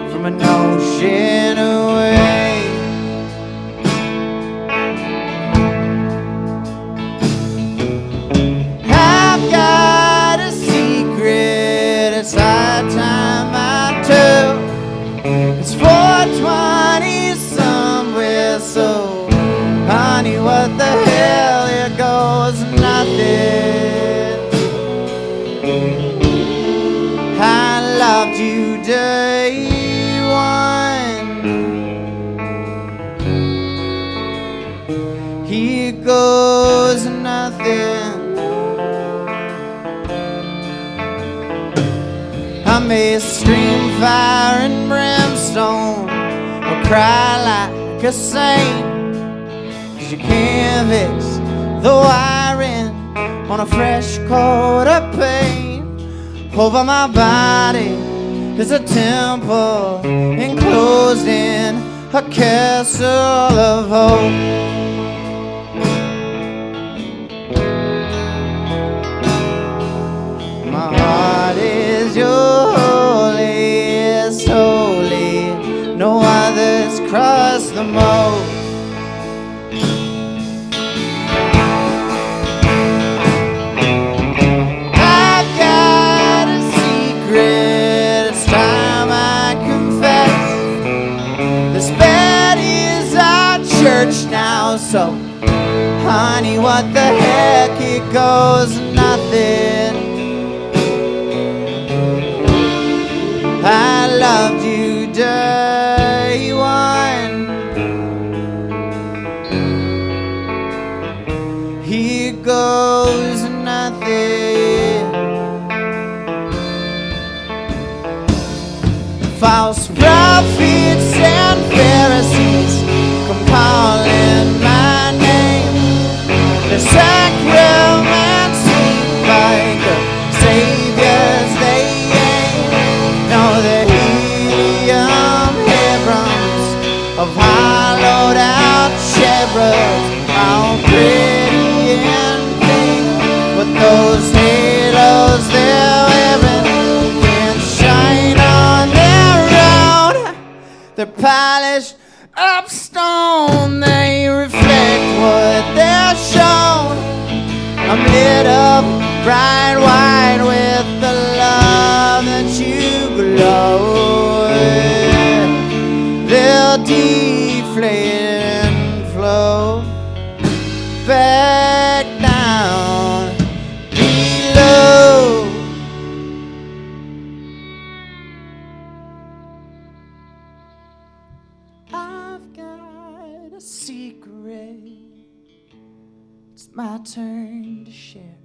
from an ocean away. I've got a secret, it's high time I tell. It's 4:20 somewhere, so honey, what the hell, here goes nothing. I loved you day one. Here goes nothing. I may stream fire and brimstone or cry like a saint, 'cause you can't fix the wiring on a fresh coat of paint. Over my body is a temple enclosed in a castle of hope. My heart is your holiest holy, no others cross the moat. Now, so honey, what the heck, it goes nothing. I loved you day one. Here goes nothing. False prophets and Pharisees come calling my name. The sacromancy like the saviors they ain't. No, the helium Hebrons of hollowed out cherubs, all pretty and pink, with those halos they're wearing can't shine on their own. They're polished up stone, they reflect what they're shown. I'm lit up bright white with the love that you glow. They'll deflate and flow back down below. I've got a secret, it's my turn to share.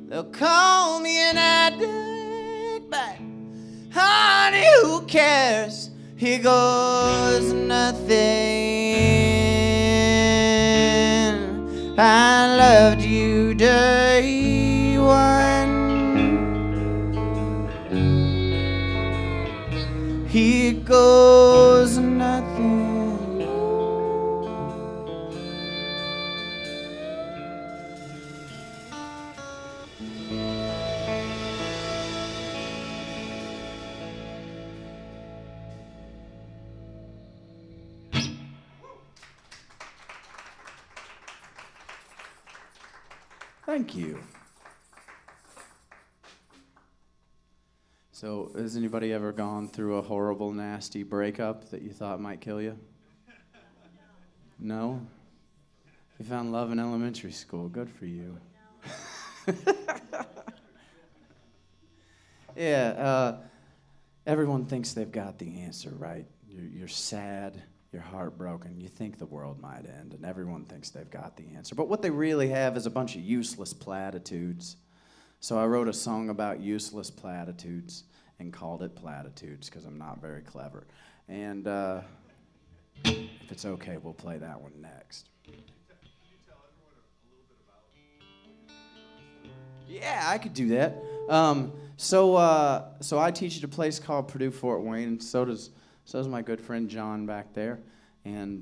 They'll call me an addict, but honey, who cares? Here goes nothing. I loved you day one. Here goes nothing. Thank you. So, has anybody ever gone through a horrible, nasty breakup that you thought might kill you? No? You found love in elementary school. Good for you. Yeah, everyone thinks they've got the answer, right? You're sad, you're heartbroken, you think the world might end, and everyone thinks they've got the answer. But what they really have is a bunch of useless platitudes. So I wrote a song about useless platitudes and called it Platitudes because I'm not very clever. And if it's okay, we'll play that one next. Yeah, I could do that. So I teach at a place called Purdue Fort Wayne, and so does my good friend John back there. And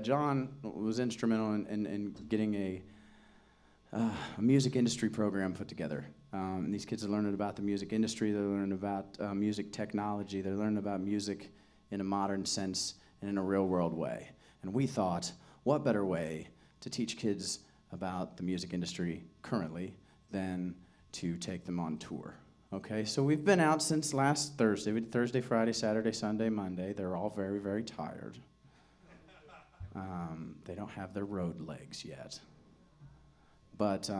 John was instrumental in getting a music industry program put together. And these kids are learning about the music industry, they're learning about music technology, they're learning about music in a modern sense and in a real world way. And we thought, what better way to teach kids about the music industry currently than to take them on tour. Okay, so we've been out since last Thursday. We did Thursday, Friday, Saturday, Sunday, Monday. They're all very, very tired. They don't have their road legs yet. But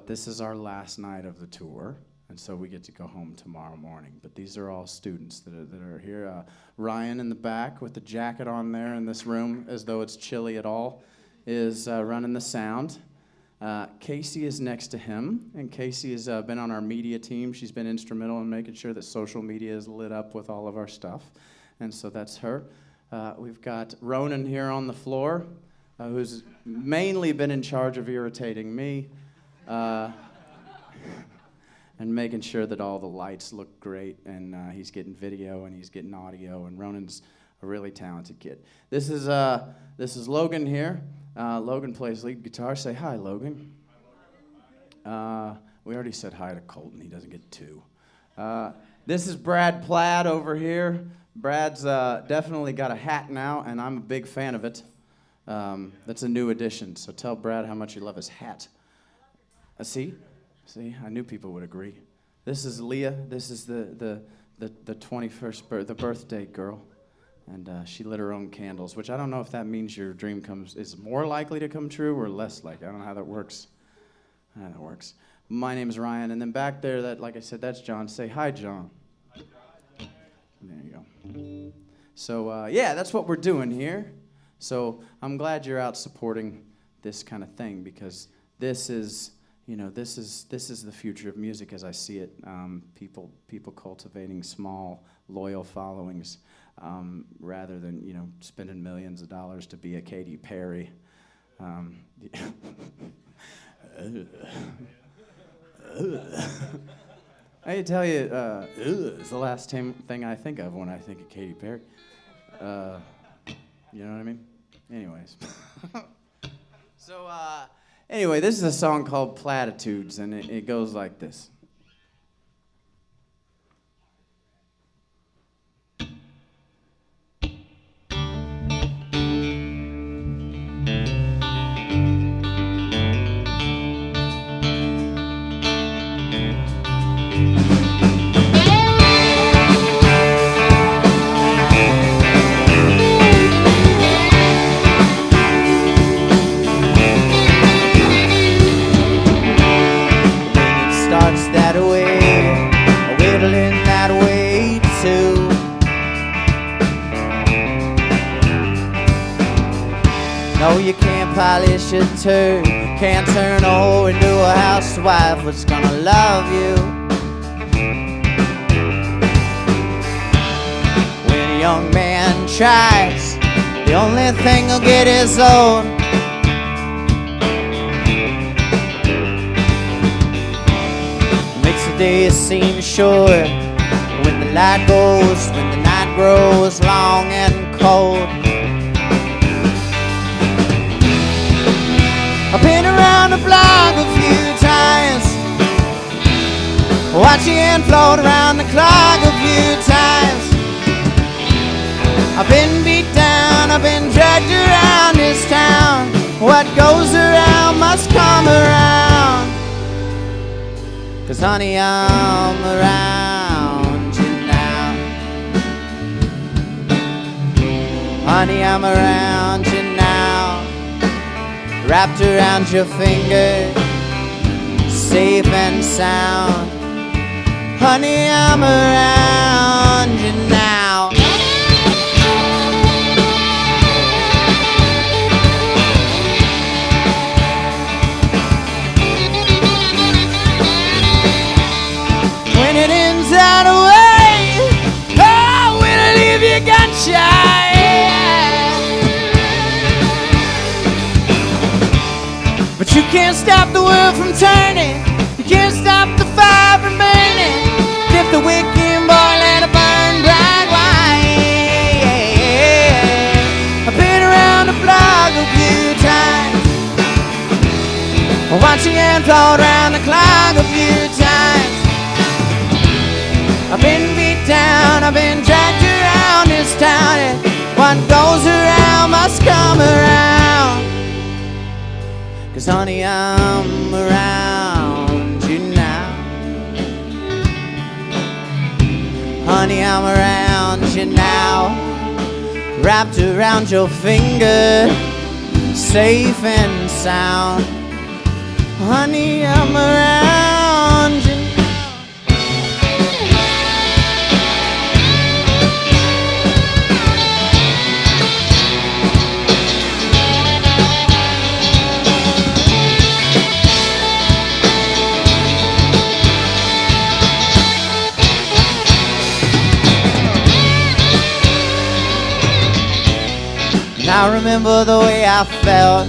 this is our last night of the tour, and so we get to go home tomorrow morning. But these are all students that are here. Ryan in the back with the jacket on there in this room, as though it's chilly at all, is running the sound. Casey is next to him, and Casey has been on our media team. She's been instrumental in making sure that social media is lit up with all of our stuff, and so that's her. We've got Ronan here on the floor, who's mainly been in charge of irritating me and making sure that all the lights look great, and he's getting video and he's getting audio, and Ronan's a really talented kid. This is Logan here. Logan plays lead guitar. Say hi, Logan. We already said hi to Colton. He doesn't get two. This is Brad Plaid over here. Brad's definitely got a hat now, and I'm a big fan of it. That's a new addition, so tell Brad how much you love his hat. See, I knew people would agree. This is Leah. This is the 21st the birthday girl. And she lit her own candles, which I don't know if that means your dream is more likely to come true or less likely. I don't know how that works. My name is Ryan, and then back there, like I said, that's John. Say hi, John. Hi, John. There you go. So yeah, that's what we're doing here. So I'm glad you're out supporting this kind of thing, because this is the future of music as I see it. People cultivating small, loyal followings. Rather than, spending millions of dollars to be a Katy Perry. I tell you, is the last thing I think of when I think of Katy Perry. You know what I mean? Anyways. So, anyway, this is a song called Platitudes, and it goes like this. No, you can't polish a turd, can't turn a hoe into a housewife that's gonna love you. When a young man tries, the only thing he'll get is old. Makes the day seem short when the light goes, when the night grows long and cold. I've been around the block a few times, watching float around the clock a few times. I've been beat down, I've been dragged around this town. What goes around must come around. 'Cause honey, I'm around you now. Honey, I'm around you now. Wrapped around your finger, safe and sound. Honey, I'm around you now. When it ends out away, oh, when I leave you gun shy. But you can't stop the world from turning. You can't stop the fire from burning. If the wick can boil and it burn bright white. I've been around the block a few times. Watching and fall around the clock a few times. I've been beat down, I've been dragged around this town. And what goes around must come around. 'Cause honey, I'm around you now. Honey, I'm around you now. Wrapped around your finger, safe and sound. Honey, I'm around you now. I remember the way I felt,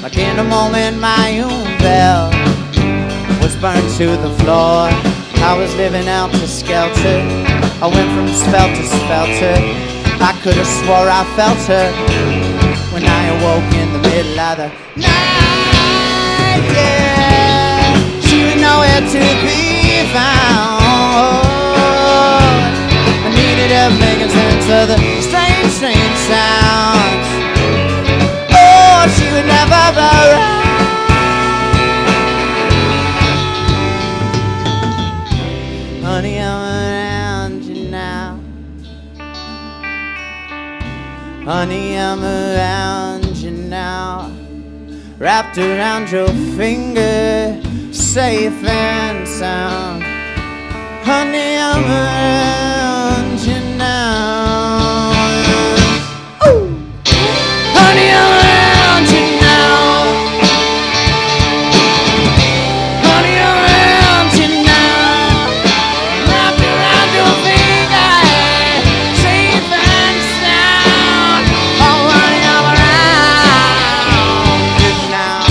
like in a moment my own bell was burned to the floor. I was living out to skelter. I went from spell to spelter. I could have swore I felt her when I awoke in the middle of the night. Yeah, she was nowhere to be found. I needed her making sense of the strange, strange sounds. Oh, she would never be around. Honey, I'm around you now. Honey, I'm around you now. Wrapped around your finger, safe and sound. Honey, I'm around you now. Ooh. Honey, I'm around you now. Honey, I'm around you now. Wrapped around your finger, safe and sound. Oh, honey, I'm around you now.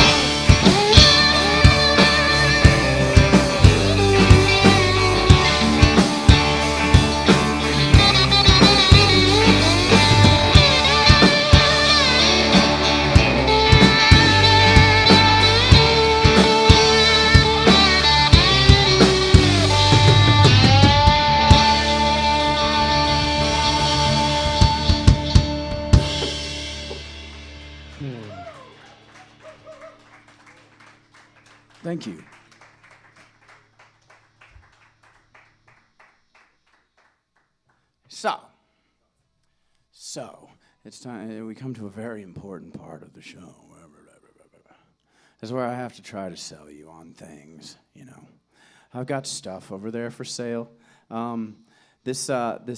Thank you. So, it's time, we come to a very important part of the show. This is where I have to try to sell you on things, you know. I've got stuff over there for sale. This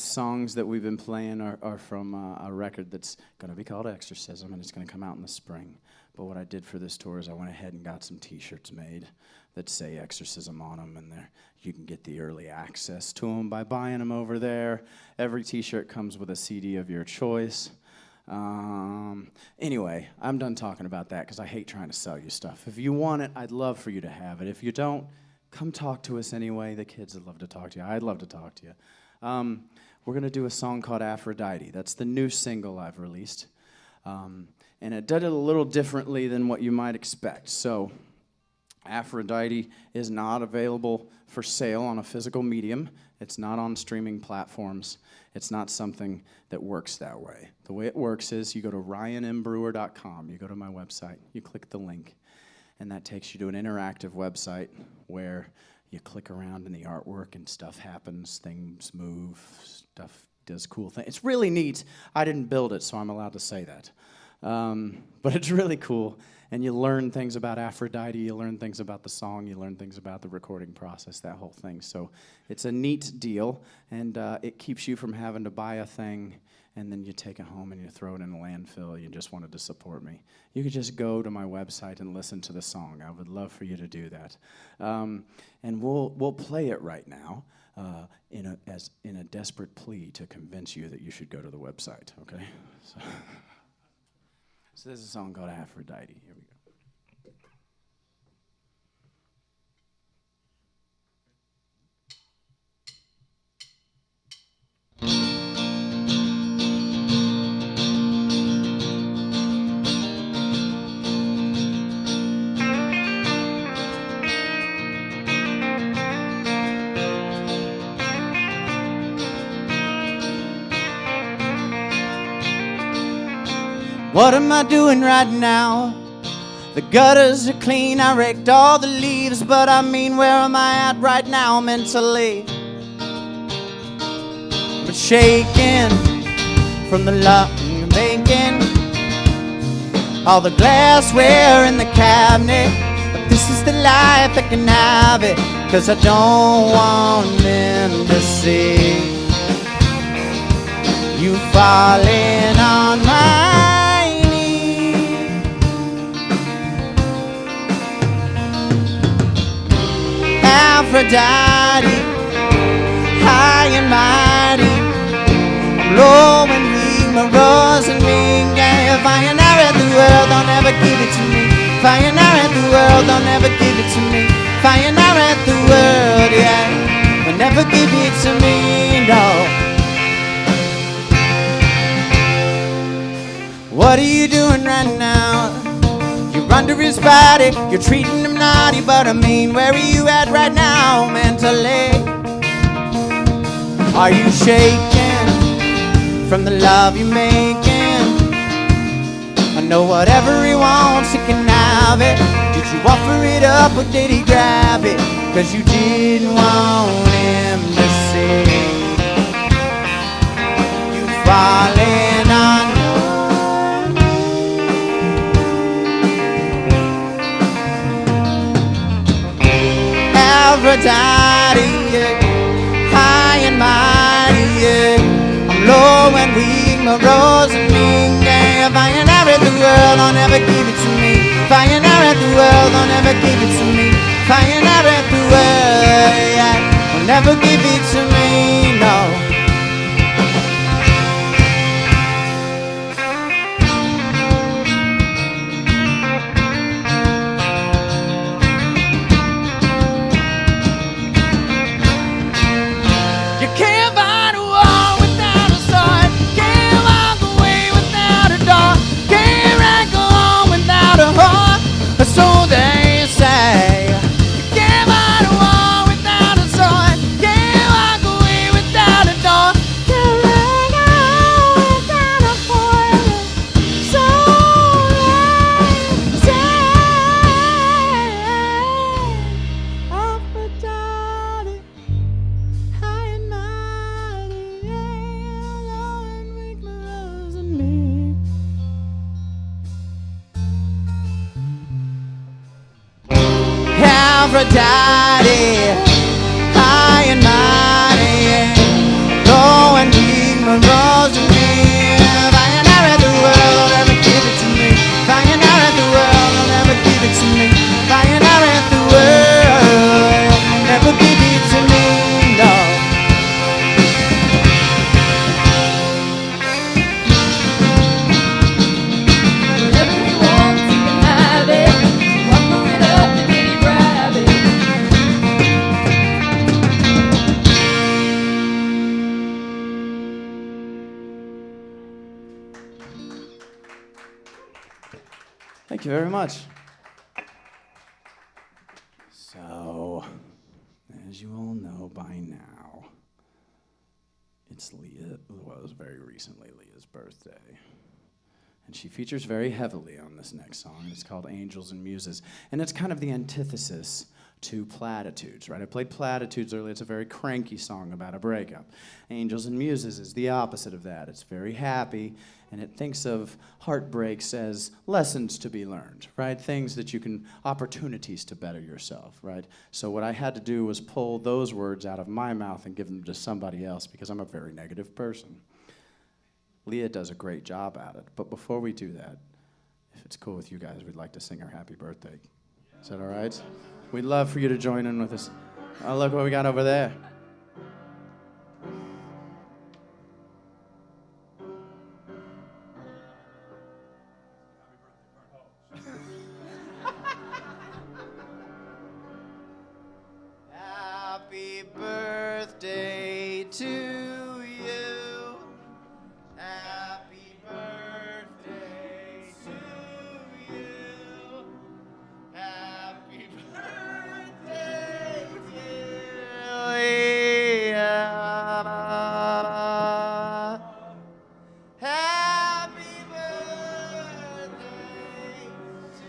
songs that we've been playing are from a record that's going to be called Exorcism, and it's going to come out in the spring. But what I did for this tour is I went ahead and got some T-shirts made that say Exorcism on them, and you can get the early access to them by buying them over there. Every T-shirt comes with a CD of your choice. Anyway, I'm done talking about that because I hate trying to sell you stuff. If you want it, I'd love for you to have it. If you don't, come talk to us anyway. The kids would love to talk to you. I'd love to talk to you. We're going to do a song called Aphrodite. That's the new single I've released. And it did it a little differently than what you might expect. So Aphrodite is not available for sale on a physical medium. It's not on streaming platforms. It's not something that works that way. The way it works is you go to ryanmbrewer.com, you go to my website, you click the link, and that takes you to an interactive website where you click around in the artwork and stuff happens, things move, stuff does cool things. It's really neat. I didn't build it, so I'm allowed to say that. But it's really cool, and you learn things about Aphrodite, you learn things about the song, you learn things about the recording process, that whole thing. So it's a neat deal, and it keeps you from having to buy a thing and then you take it home and you throw it in a landfill. You just wanted to support me. You could just go to my website and listen to the song. I would love for you to do that. And we'll play it right now in a desperate plea to convince you that you should go to the website, okay? So this is a song called Aphrodite. Here we go. What am I doing right now? The gutters are clean, I raked all the leaves, but I mean, where am I at right now mentally? But shaking from the love you're making, all the glassware in the cabinet. But this is the life that can have it, 'cause I don't want them to see you falling on my Aphrodite, high and mighty, low and weak, my rose and wing. Yeah, if I inherit the world, don't ever give it to me. If I inherit the world, don't ever give it to me. If I inherit the world, yeah, don't ever give it to me, no. What are you doing right now? You're under his body, you're treating him naughty, but I mean, where are you at right now mentally? Are you shaking from the love you're making? I know whatever he wants, he can have it. Did you offer it up or did he grab it? 'Cause you didn't want him to see you falling on Aphrodite, yeah, high and mighty, yeah. I'm low and weak, my rose and wing, yeah. If I inherit the world, don't ever give it to me. If I inherit the world, don't ever give it to me. If I inherit the world, yeah, don't ever give it to me, no. So they say, you can't fight a war without a sword, can't walk away without a door, can't let go without a foil. So they say, Aphrodite, high and mighty, yeah, low and weak, my rose and me. Aphrodite, high and mighty, yeah. Low and weak, my rose and me. If I inherit the world, don't ever give it to me. If I inherit the world, don't ever give it to me. If I inherit the world, never give it to me, no. Whatever he wants, he can have it. Offer it up and then he grab it. Thank you very much. very recently Leah's birthday. And she features very heavily on this next song. It's called Angels and Muses. And it's kind of the antithesis to Platitudes, right? I played Platitudes earlier. It's a very cranky song about a breakup. Angels and Muses is the opposite of that. It's very happy, and it thinks of heartbreaks as lessons to be learned, right? Things that you can, opportunities to better yourself, right? So what I had to do was pull those words out of my mouth and give them to somebody else because I'm a very negative person. Leah does a great job at it, but before we do that, if it's cool with you guys, we'd like to sing her happy birthday. Is that all right? We'd love for you to join in with us. Oh, look what we got over there. Happy birthday to you. Happy birthday to you. Happy birthday, dear Leah. Happy birthday to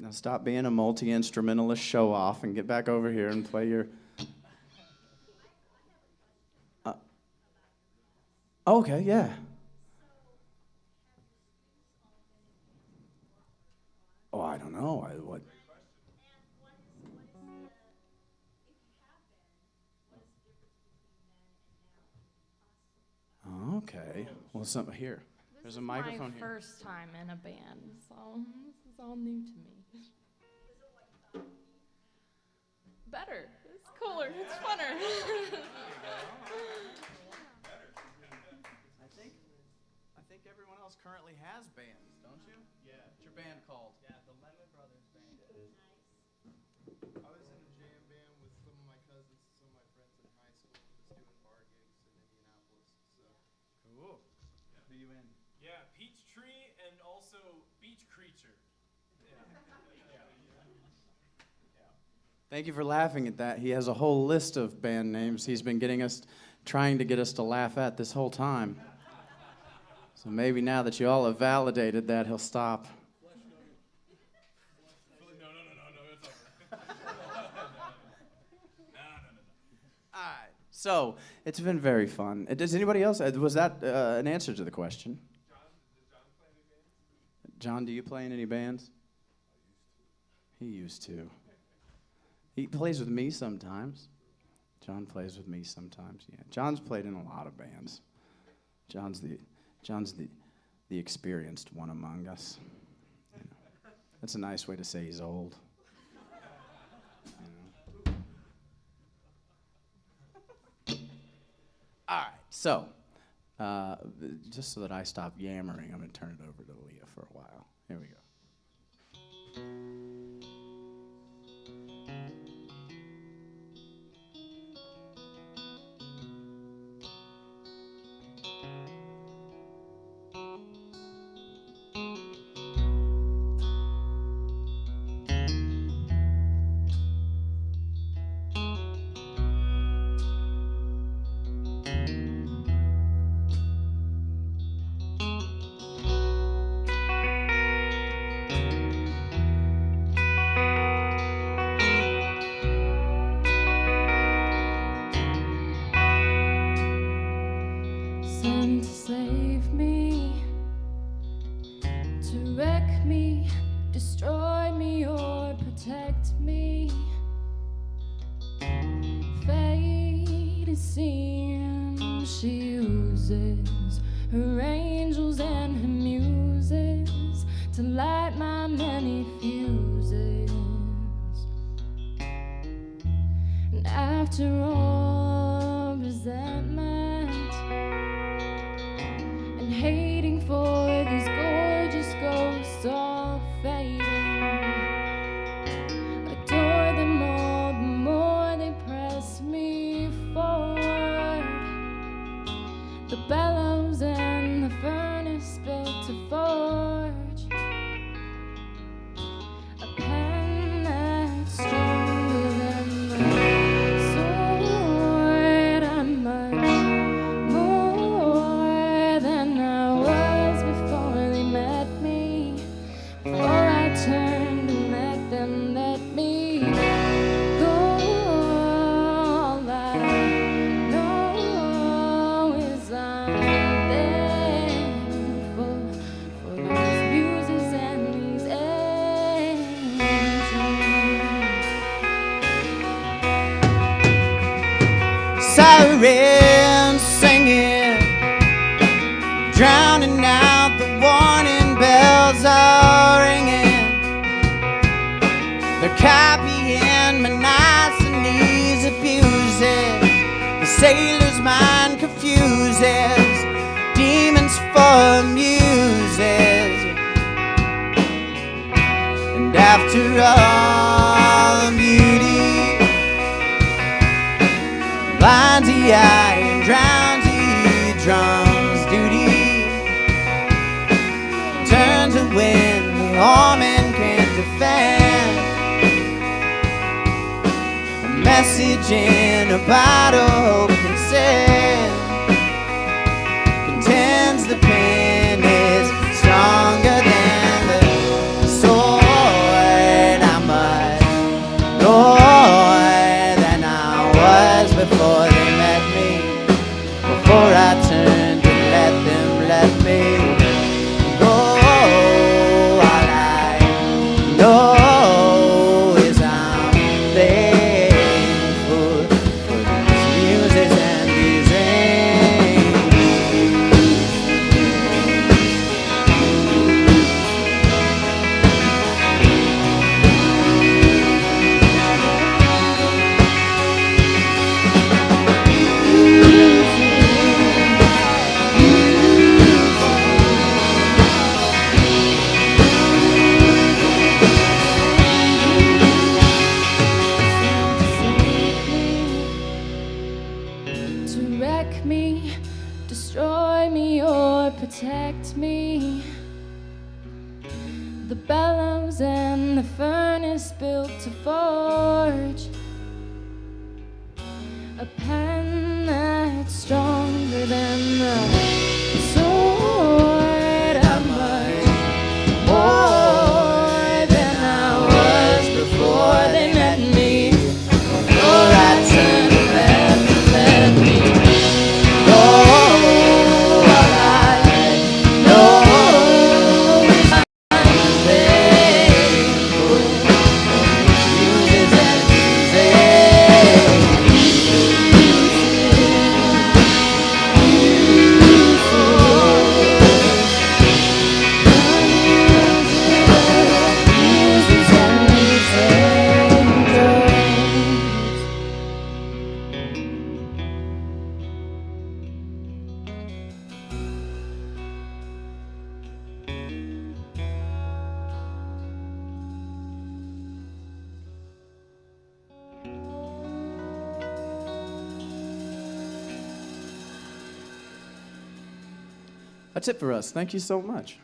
Now stop being a multi-instrumentalist show-off and get back over here and play your... Okay, yeah. Oh, I don't know. What? Okay. Well, here. There's a microphone This is my here. first time in a band, so this is all new to me. Better. It's cooler. It's funner. I think everyone else currently has bands, don't you? Yeah. What's your band called? Yeah, the Lemon Brothers Band. I was in a jam band with some of my cousins, some of my friends in high school, just doing bar gigs in Indianapolis. So Cool. Who you in? Yeah, Peachtree and also Beach Creature. Thank you for laughing at that. He has a whole list of band names he's been trying to get us to laugh at this whole time. So maybe now that you all have validated that, he'll stop. No, it's over. No. All right. So it's been very fun. Does anybody else? Was that an answer to the question? John, do you play in any bands? He used to. He plays with me sometimes. John plays with me sometimes. Yeah. John's played in a lot of bands. John's the experienced one among us. You know, that's a nice way to say he's old. You know. All right, so just so that I stop yammering, I'm going to turn it over to Leah for a while. Here we go. Sent to save me, to wreck me, destroy me, or protect me. Fate is seen, she uses her angels and her muses to light my many fuses. And after all resentment and hating for these gorgeous ghosts all fading, adore them all the more they press me forward. drowning out, the warning bells are ringing. They're copying Monasthenes abuses. The sailor's mind confuses, demons for muses. And after all, beauty blinds the eye and drowns the drum's duty. Turns a wind all men can't defend. A message in a bottle hope can send. Contends the pen is stronger than the sword. I'm much more than I was before they met me, before I turned to let them let me go. All I know is I'm thankful for these muses and these to wreck me, destroy me, or protect me. The bellows and the furnace built to forge a pen that's stronger than the sword. I'm much more than I was before they met me, before I turned to let me go. All I know is I'm thankful for muses and That's it for us. Thank you so much.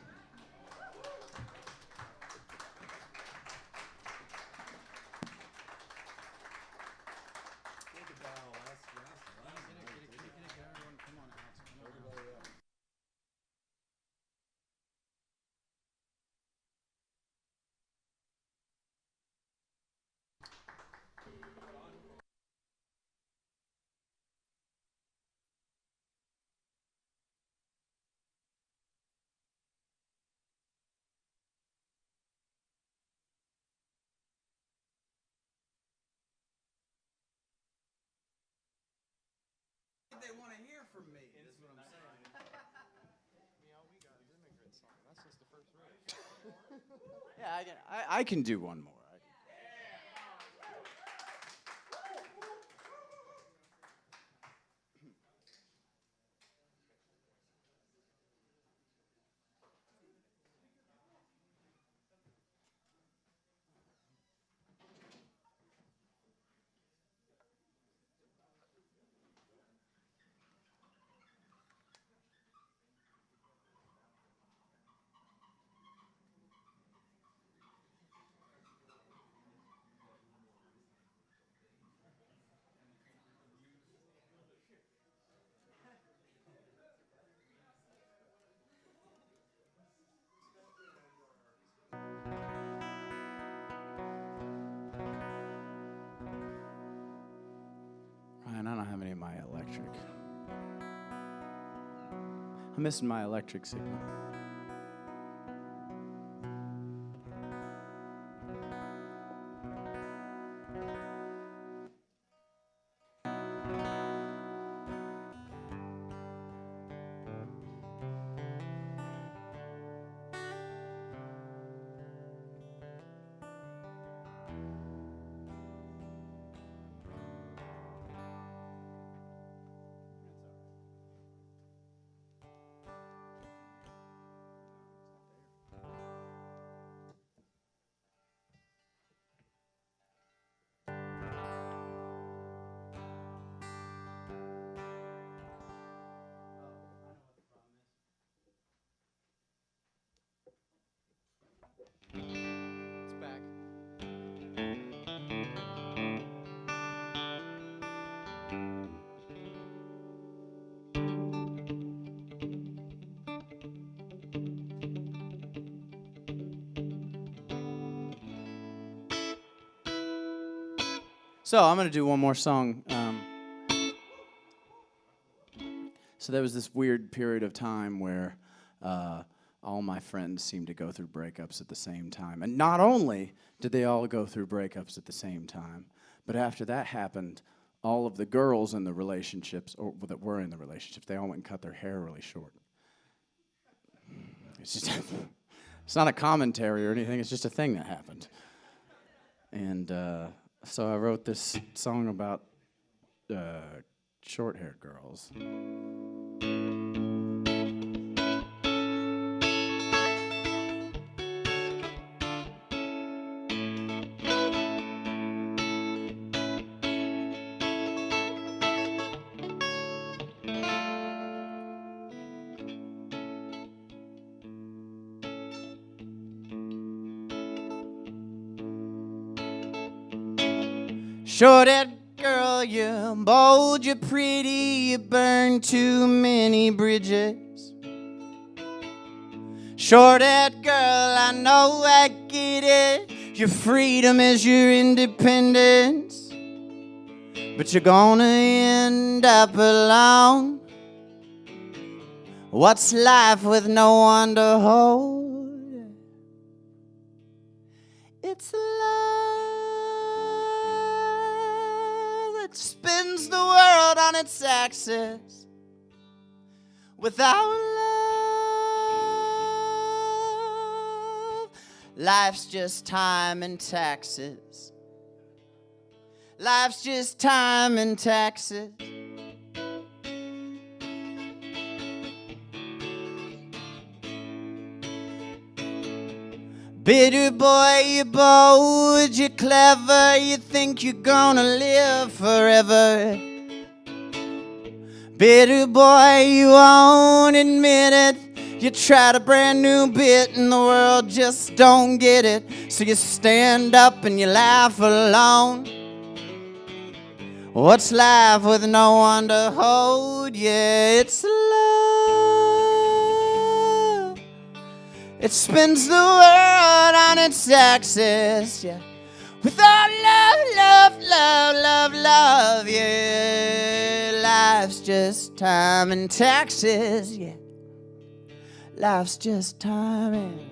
They want to hear from me. That's what I'm saying. We got an immigrant song. That's just the first verse. Yeah, I can do one more. Ryan, I don't have any of my electric. I'm missing my electric signal. It's back. So I'm gonna do one more song. So there was this weird period of time where all my friends seemed to go through breakups at the same time. And not only did they all go through breakups at the same time, but after that happened, all of the girls in the relationships, or that were in the relationships, they all went and cut their hair really short. It's just, it's not a commentary or anything, it's just a thing that happened. And so I wrote this song about short-haired girls. Short-haired girl, you're bold, you're pretty, you burn too many bridges. Short-haired girl, I know I get it. Your freedom is your independence, but you're gonna end up alone. What's life with no one to hold? It's love that spins the world on its axis. Without love, life's just time and taxes. Life's just time and taxes. Bitter boy, you're bold, you're clever, you think you're gonna live forever. Bitter boy, you won't admit it. You tried a brand new bit and the world just don't get it. So you stand up and you laugh alone. What's life with no one to hold? Yeah, it's love. It spins the world on its axis, yeah. Without love, love, yeah. Life's just time and taxes, yeah. Life's just time and...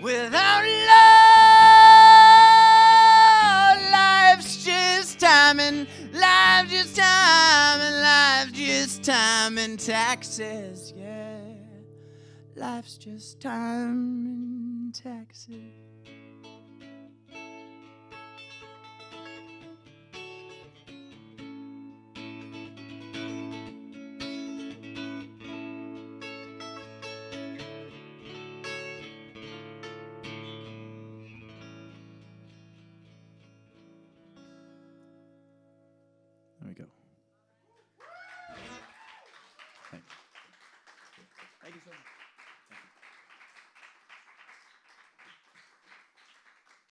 Without love, life's just time and life's just time and life's just time and taxes, yeah. Life's just time and taxes. There we go.